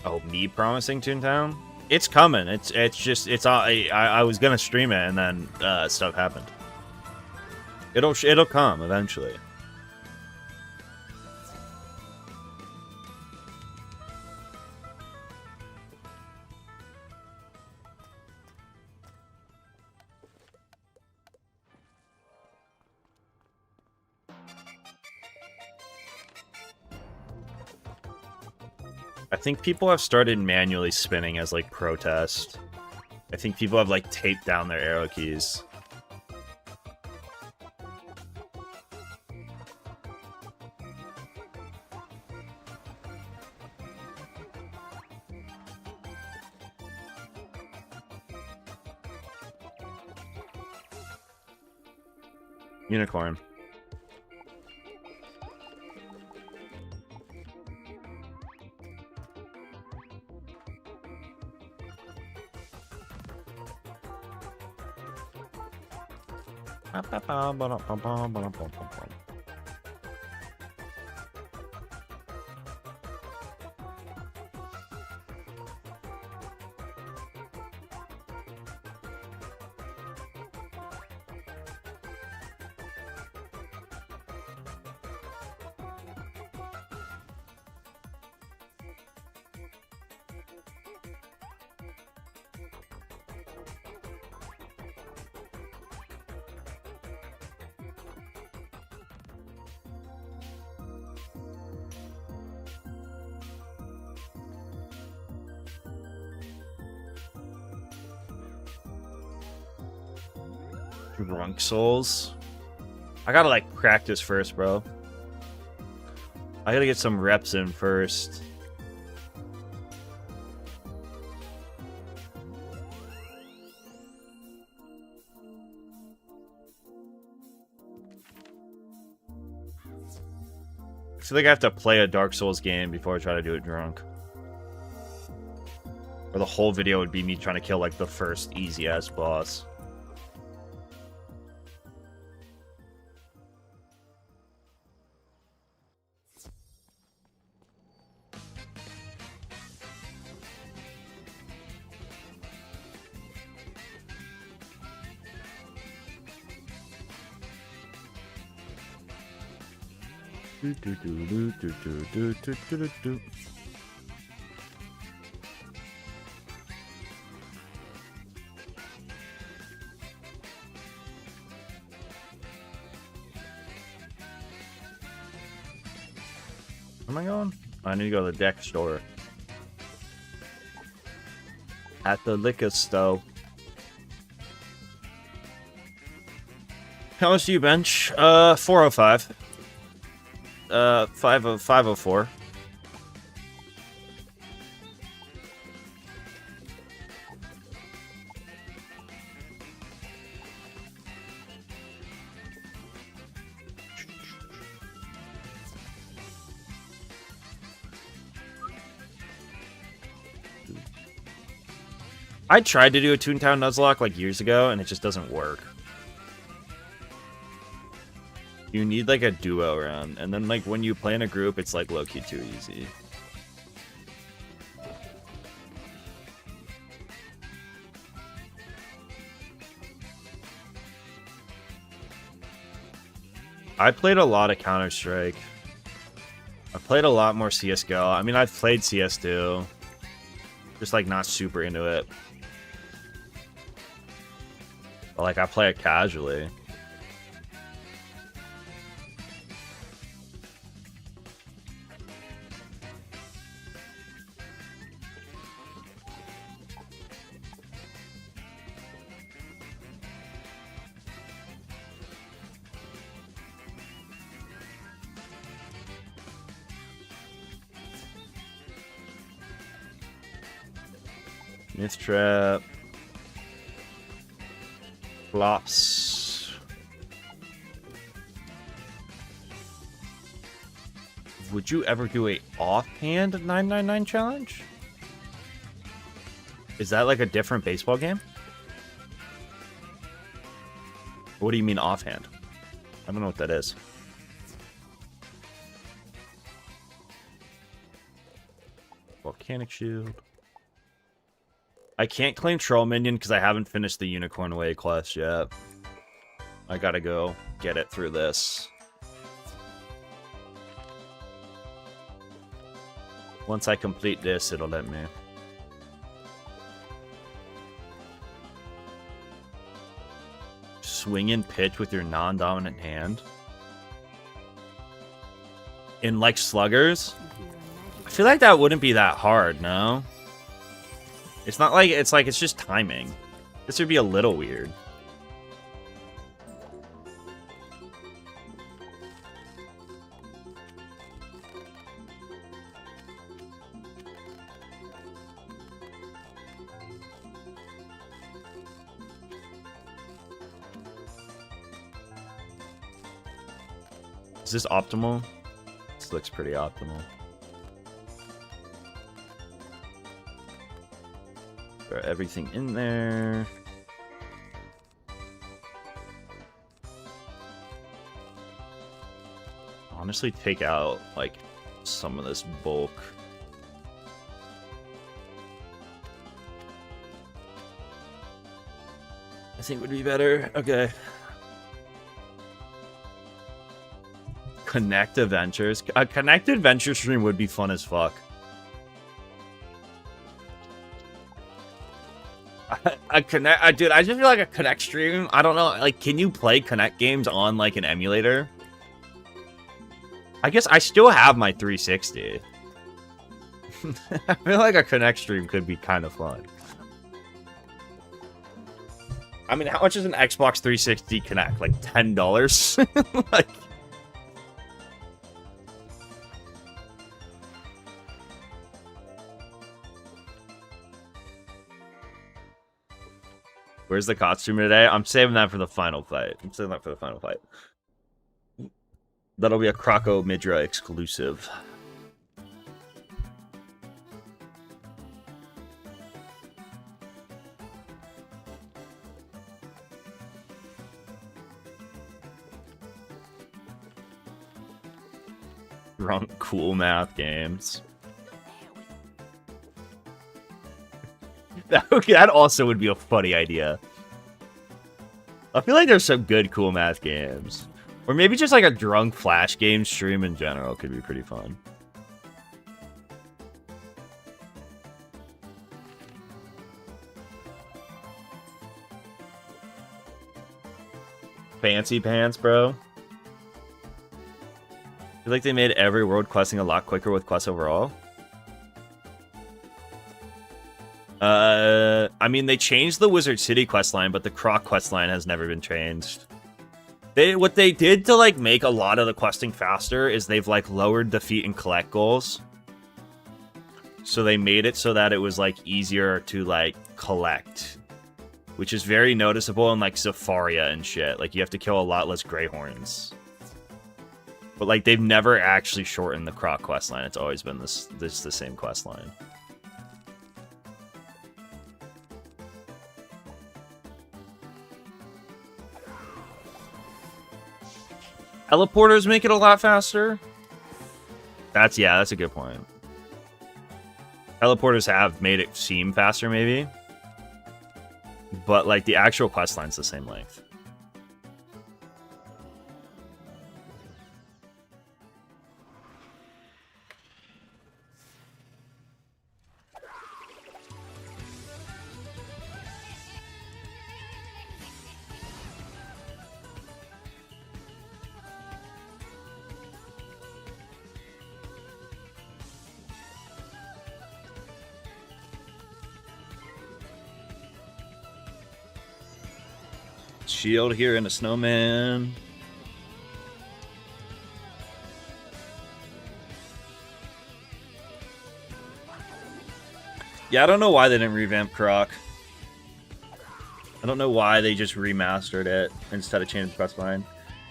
Oh, me promising Toontown? It's coming. It's just I was gonna stream it and then stuff happened. It'll come eventually. I think people have started manually spinning as, like, protest. I think people have, like, taped down their arrow keys. Unicorn. Drunk Souls. I gotta like practice first, bro. I gotta get some reps in first. I feel like I have to play a Dark Souls game before I try to do it drunk. Or the whole video would be me trying to kill like the first easy-ass boss. Where am I going? I need to go to the deck store. At the liquor store. How much do you bench? 405. 504. I tried to do a Toontown Nuzlocke like years ago, and it just doesn't work. You need like a duo round, and then like when you play in a group, it's like low-key too easy. I played a lot of Counter-Strike. I played a lot more CSGO. I mean, I've played CS too. Just like not super into it. But like I play it casually. Myth Trap. Flops. Would you ever do a offhand 999 challenge? Is that like a different baseball game? What do you mean offhand? I don't know what that is. Volcanic Shield. I can't claim Troll Minion because I haven't finished the Unicorn Way quest yet. I gotta go get it through this. Once I complete this, it'll let me. Swing and pitch with your non-dominant hand. In like sluggers? I feel like that wouldn't be that hard, no? It's not like it's just timing. This would be a little weird. Is this optimal? This looks pretty optimal. Everything in there. Honestly, take out like some of this bulk. I think would be better. Okay. Connect Adventures. A Connect Adventure stream would be fun as fuck. Dude, I just feel like a Connect stream. I don't know. Like, can you play Connect games on like an emulator? I guess I still have my 360. I feel like a Connect stream could be kind of fun. I mean, how much is an Xbox 360 Connect? Like $10? Like, where's the costume today? I'm saving that for the final fight. That'll be a Kroko Midra exclusive. Drunk cool math games. That also would be a funny idea. I feel like there's some good cool math games. Or maybe just like a drunk flash game stream in general could be pretty fun. Fancy pants, bro. I feel like they made every world questing a lot quicker with quests overall. I mean, they changed the Wizard City questline, but the Krok questline has never been changed. What they did to, like, make a lot of the questing faster is they've, like, lowered defeat and collect goals. So they made it so that it was, like, easier to, like, collect. Which is very noticeable in, like, Zafaria and shit. Like, you have to kill a lot less Greyhorns. But, like, they've never actually shortened the Krok questline. It's always been the same questline. Teleporters make it a lot faster? That's a good point. Teleporters have made it seem faster, maybe. But, like, the actual questline's the same length. Shield here and a snowman. Yeah, I don't know why they didn't revamp Krok. I don't know why they just remastered it instead of changing the questline.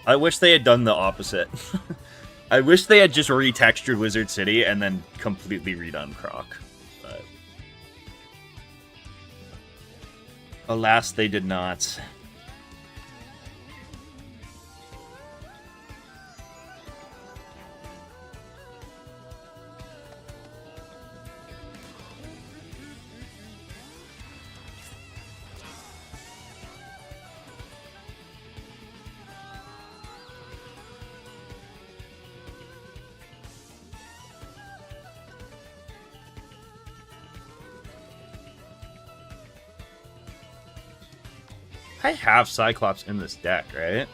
I wish they had done the opposite. I wish they had just retextured Wizard City and then completely redone Krok. But alas, they did not. I have Cyclops in this deck, right?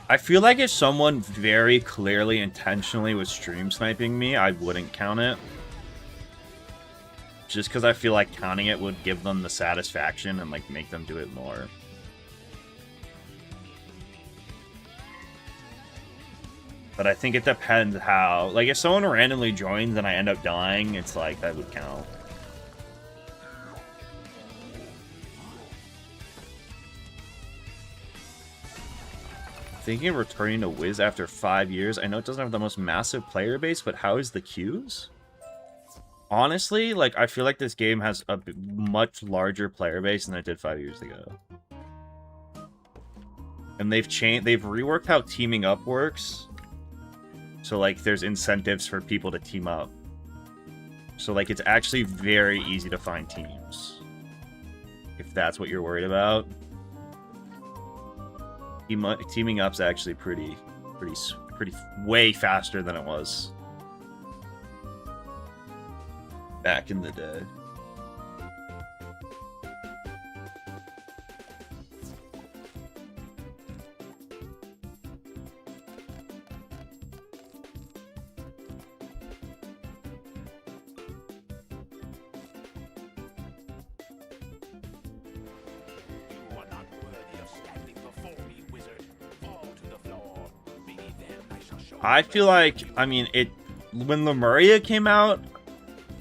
I feel like if someone very clearly, intentionally was stream sniping me, I wouldn't count it. Just because I feel like counting it would give them the satisfaction and, like, make them do it more. But I think it depends how... Like, if someone randomly joins and I end up dying, it's like, that would count. Thinking of returning to Wiz after 5 years. I know it doesn't have the most massive player base, but how is the queues? Honestly, like, I feel like this game has a much larger player base than it did 5 years ago. And they've reworked how teaming up works. So, like, there's incentives for people to team up. So, like, it's actually very easy to find teams. If that's what you're worried about. Teaming up's actually pretty way faster than it was back in the day. I feel like, I mean, when Lemuria came out,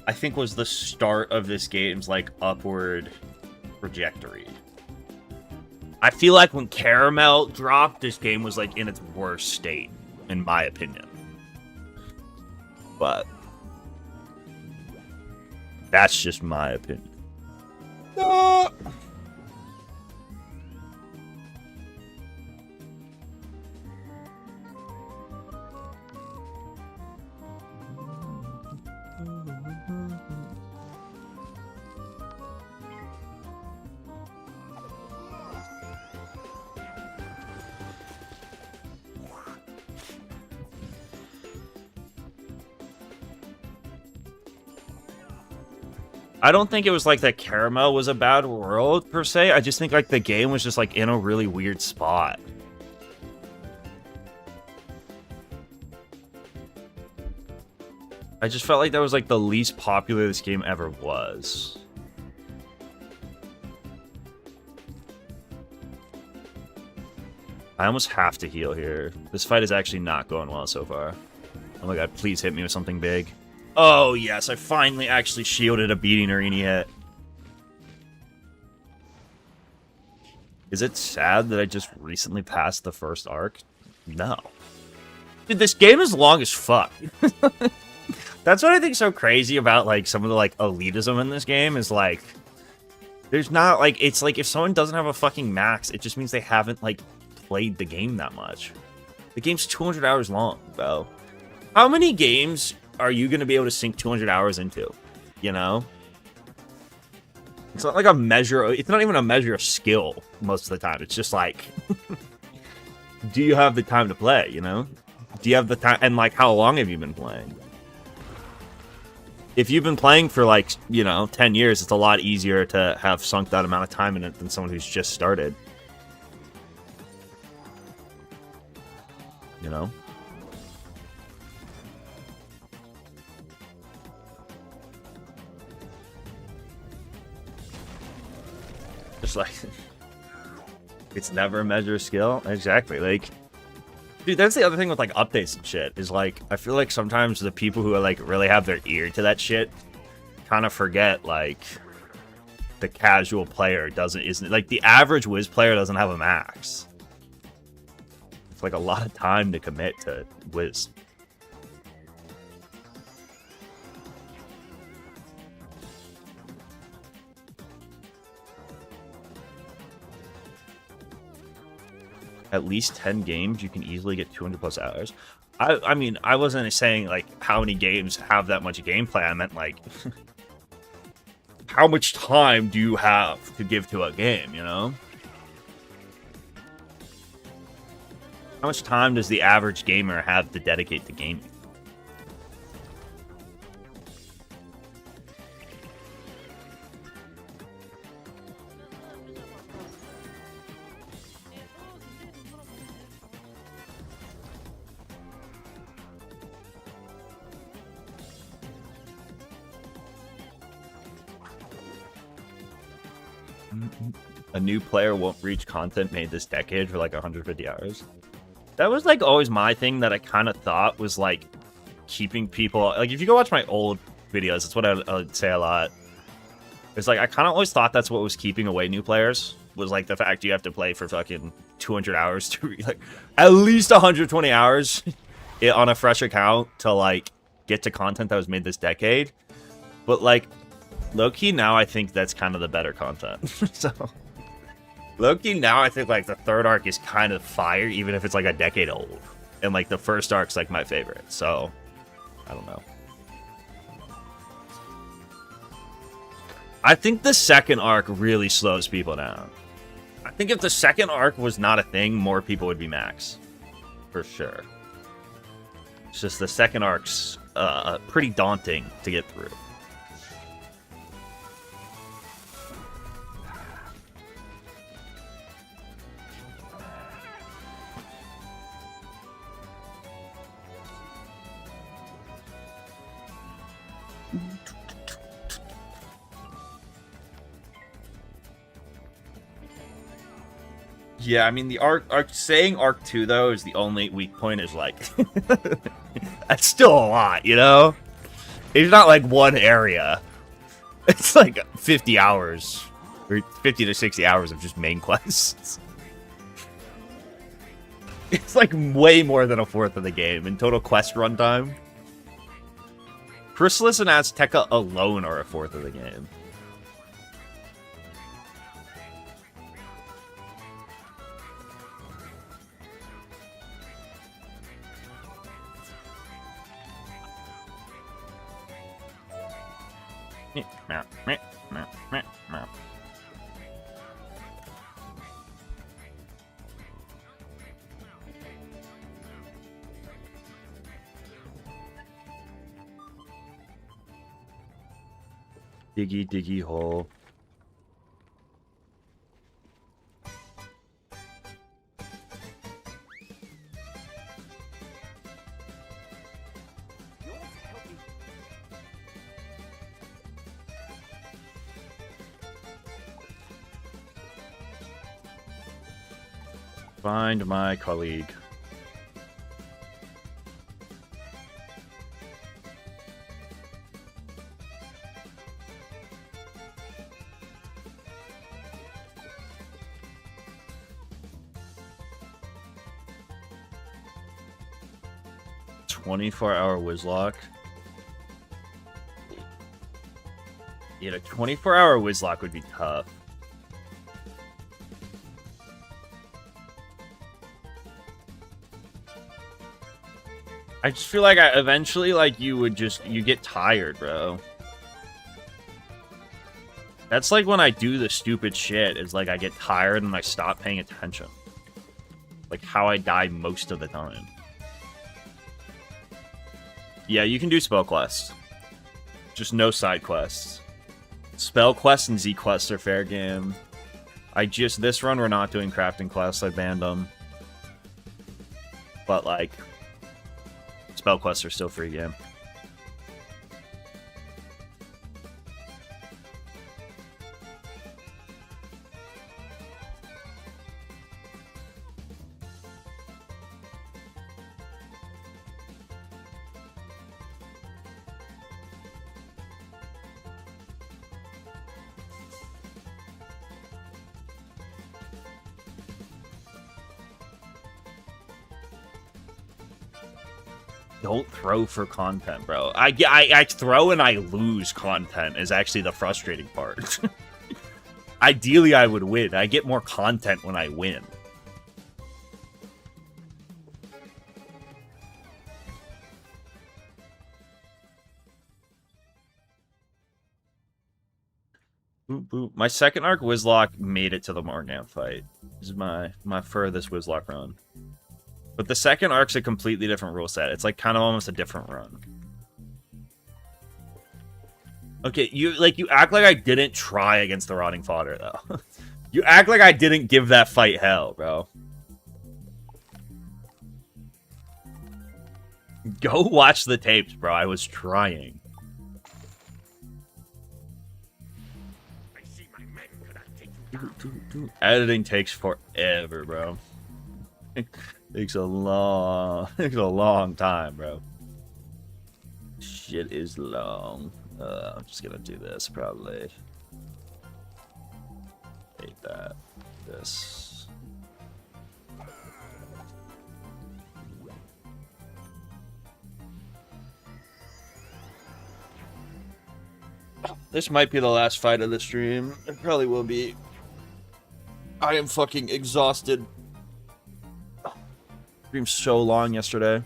I think was the start of this game's, like, upward trajectory. I feel like when Caramel dropped, this game was, like, in its worst state, in my opinion. But that's just my opinion. I don't think it was like that Caramel was a bad world, per se. I just think like the game was just like in a really weird spot. I just felt like that was like the least popular this game ever was. I almost have to heal here. This fight is actually not going well so far. Oh my god, please hit me with something big. Oh, yes, I finally actually shielded a beating Arini hit. Is it sad that I just recently passed the first arc? No. Dude, this game is long as fuck. That's what I think is so crazy about, like, some of the, like, elitism in this game is, like, there's not, like, it's like if someone doesn't have a fucking max, it just means they haven't, like, played the game that much. The game's 200 hours long, bro. How many games are you going to be able to sink 200 hours into? You know? It's not like a measure. It's not even a measure of skill most of the time. It's just like, do you have the time to play, you know? Do you have the time? And like, how long have you been playing? If you've been playing for like, you know, 10 years, it's a lot easier to have sunk that amount of time in it than someone who's just started. You know? Just like, it's never a measure of skill. Exactly. Like, dude, that's the other thing with like updates and shit is like, I feel like sometimes the people who are like really have their ear to that shit kind of forget like the casual player isn't like the average Wiz player doesn't have a max. It's like a lot of time to commit to Wiz. At least 10 games, you can easily get 200 plus hours. I mean, I wasn't saying, like, how many games have that much gameplay. I meant, like, how much time do you have to give to a game, you know? How much time does the average gamer have to dedicate to gaming? A new player won't reach content made this decade for like 150 hours. That was like always my thing that I kind of thought was like keeping people like if you go watch my old videos, that's what I'd say a lot. It's like I kind of always thought that's what was keeping away new players was like the fact you have to play for fucking 200 hours to like at least 120 hours on a fresh account to like get to content that was made this decade. But like low-key now I think that's kind of the better content. So low-key now I think like the third arc is kind of fire even if it's like a decade old. And like the first arc's like my favorite. So I don't know. I think the second arc really slows people down. I think if the second arc was not a thing, more people would be max. For sure. It's just the second arc's pretty daunting to get through. Yeah, I mean, the arc saying Arc 2, though, is the only weak point is, like... that's still a lot, you know? It's not, like, one area. It's, like, 50 hours. Or 50 to 60 hours of just main quests. It's, like, way more than a fourth of the game in total quest runtime. Chrysalis and Azteca alone are a fourth of the game. Diggy, diggy hole. Find my colleague. $24-hour Wizlocke. Yeah, a 24-hour Wizlocke would be tough. I just feel like eventually, like, you get tired, bro. That's like when I do the stupid shit, is like I get tired and I stop paying attention. Like how I die most of the time. Yeah, you can do spell quests. Just no side quests. Spell quests and Z quests are fair game. This run we're not doing crafting quests, I banned them. But like, spell quests are still free game. Don't throw for content, bro. I throw and I lose content is actually the frustrating part. Ideally, I would win. I get more content when I win. Boop, boop. My second arc Wizlocke made it to the Morgan fight. This is my furthest Wizlocke run. But the second arc's a completely different rule set. It's like kind of almost a different run. Okay, you act like I didn't try against the Rotting Fodder, though. You act like I didn't give that fight hell, bro. Go watch the tapes, bro. I was trying. Editing takes forever, bro. Takes a long time, bro. Shit is long. I'm just gonna do this probably. Hate that. This. This might be the last fight of the stream. It probably will be. I am fucking exhausted. Streamed so long yesterday.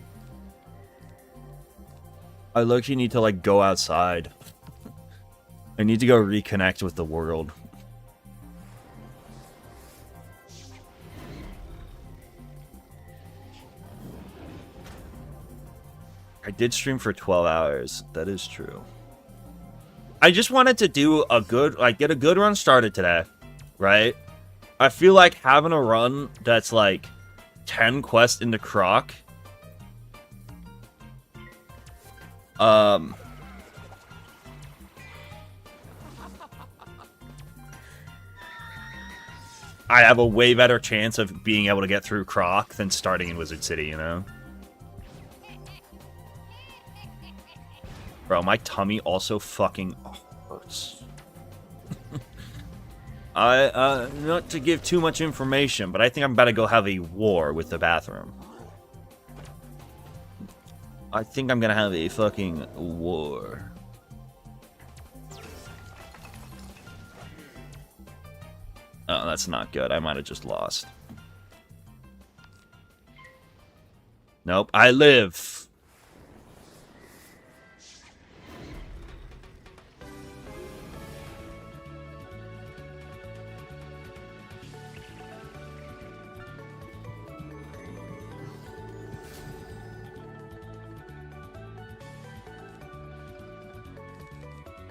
I low-key need to like go outside. I need to go reconnect with the world. I did stream for 12 hours. That is true. I just wanted to do a good, like, get a good run started today, right? I feel like having a run that's like 10 quests into Krok. I have a way better chance of being able to get through Krok than starting in Wizard City, you know? Bro, my tummy also fucking hurts. Not to give too much information, but I think I'm about to go have a war with the bathroom. I think I'm gonna have a fucking war. Oh, that's not good. I might have just lost. Nope, I live.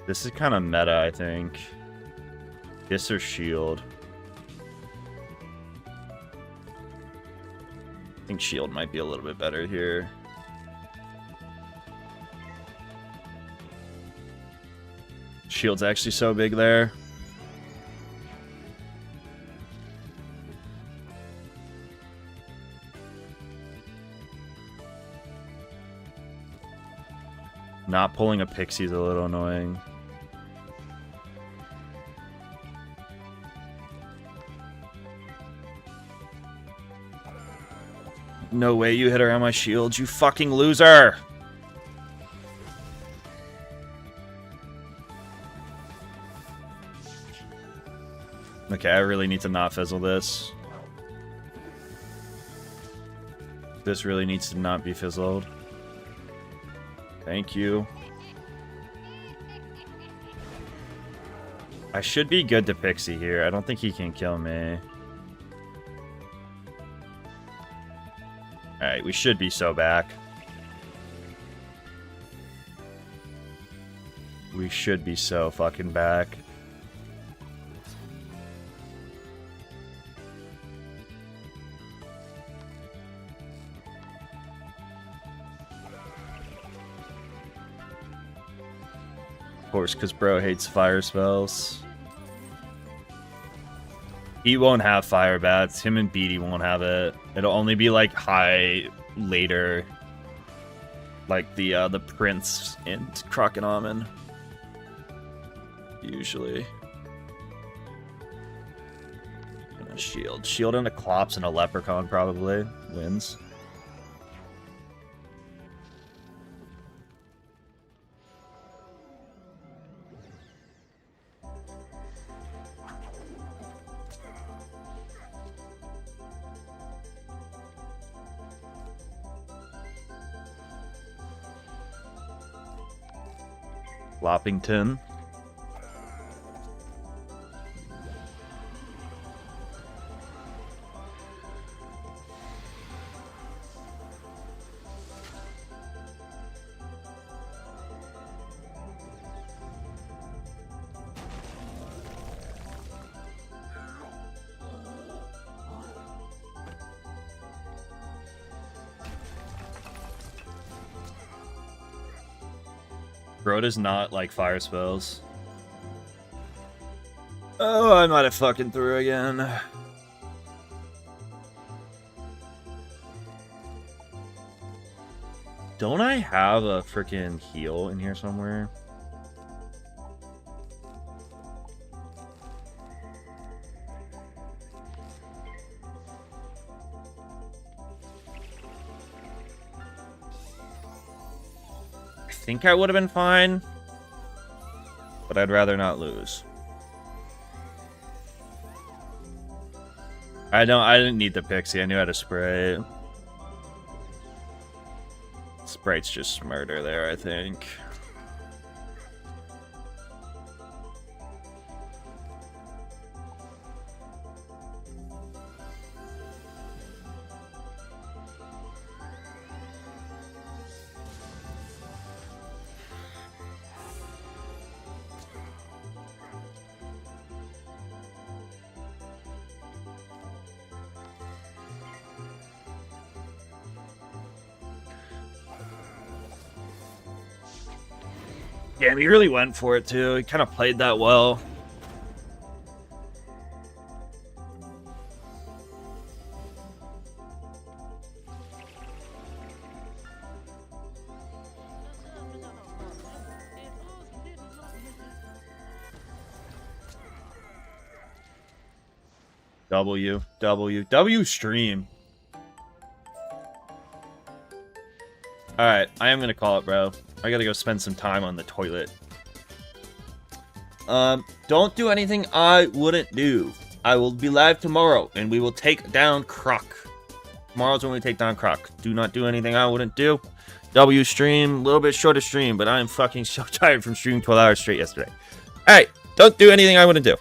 This is kind of meta, I think. This or shield. I think shield might be a little bit better here. Shield's actually so big there. Not pulling a pixie is a little annoying. No way you hit around my shield, you fucking loser! Okay, I really need to not fizzle this. This really needs to not be fizzled. Thank you. I should be good to Pixie here. I don't think he can kill me. Alright, we should be so back. We should be so fucking back. Of course, because bro hates fire spells. He won't have fire bats. Him and Beatty won't have it. It'll only be like high later, like the Prince and Croconamen. Usually. And a shield and a Clops and a Leprechaun probably wins. Loppington. Bro does not like fire spells. Oh, I might have fucking through again. Don't I have a freaking heal in here somewhere? I think I would have been fine, but I'd rather not lose. I didn't need the Pixie. I knew how to spray. Sprite's just murder there, I think. Damn, he really went for it too. He kind of played that well. W stream. Alright, I am gonna call it, bro. I gotta go spend some time on the toilet. Don't do anything I wouldn't do. I will be live tomorrow, and we will take down Krok. Tomorrow's when we take down Krok. Do not do anything I wouldn't do. W stream, a little bit shorter stream, but I am fucking so tired from streaming 12 hours straight yesterday. Alright, don't do anything I wouldn't do.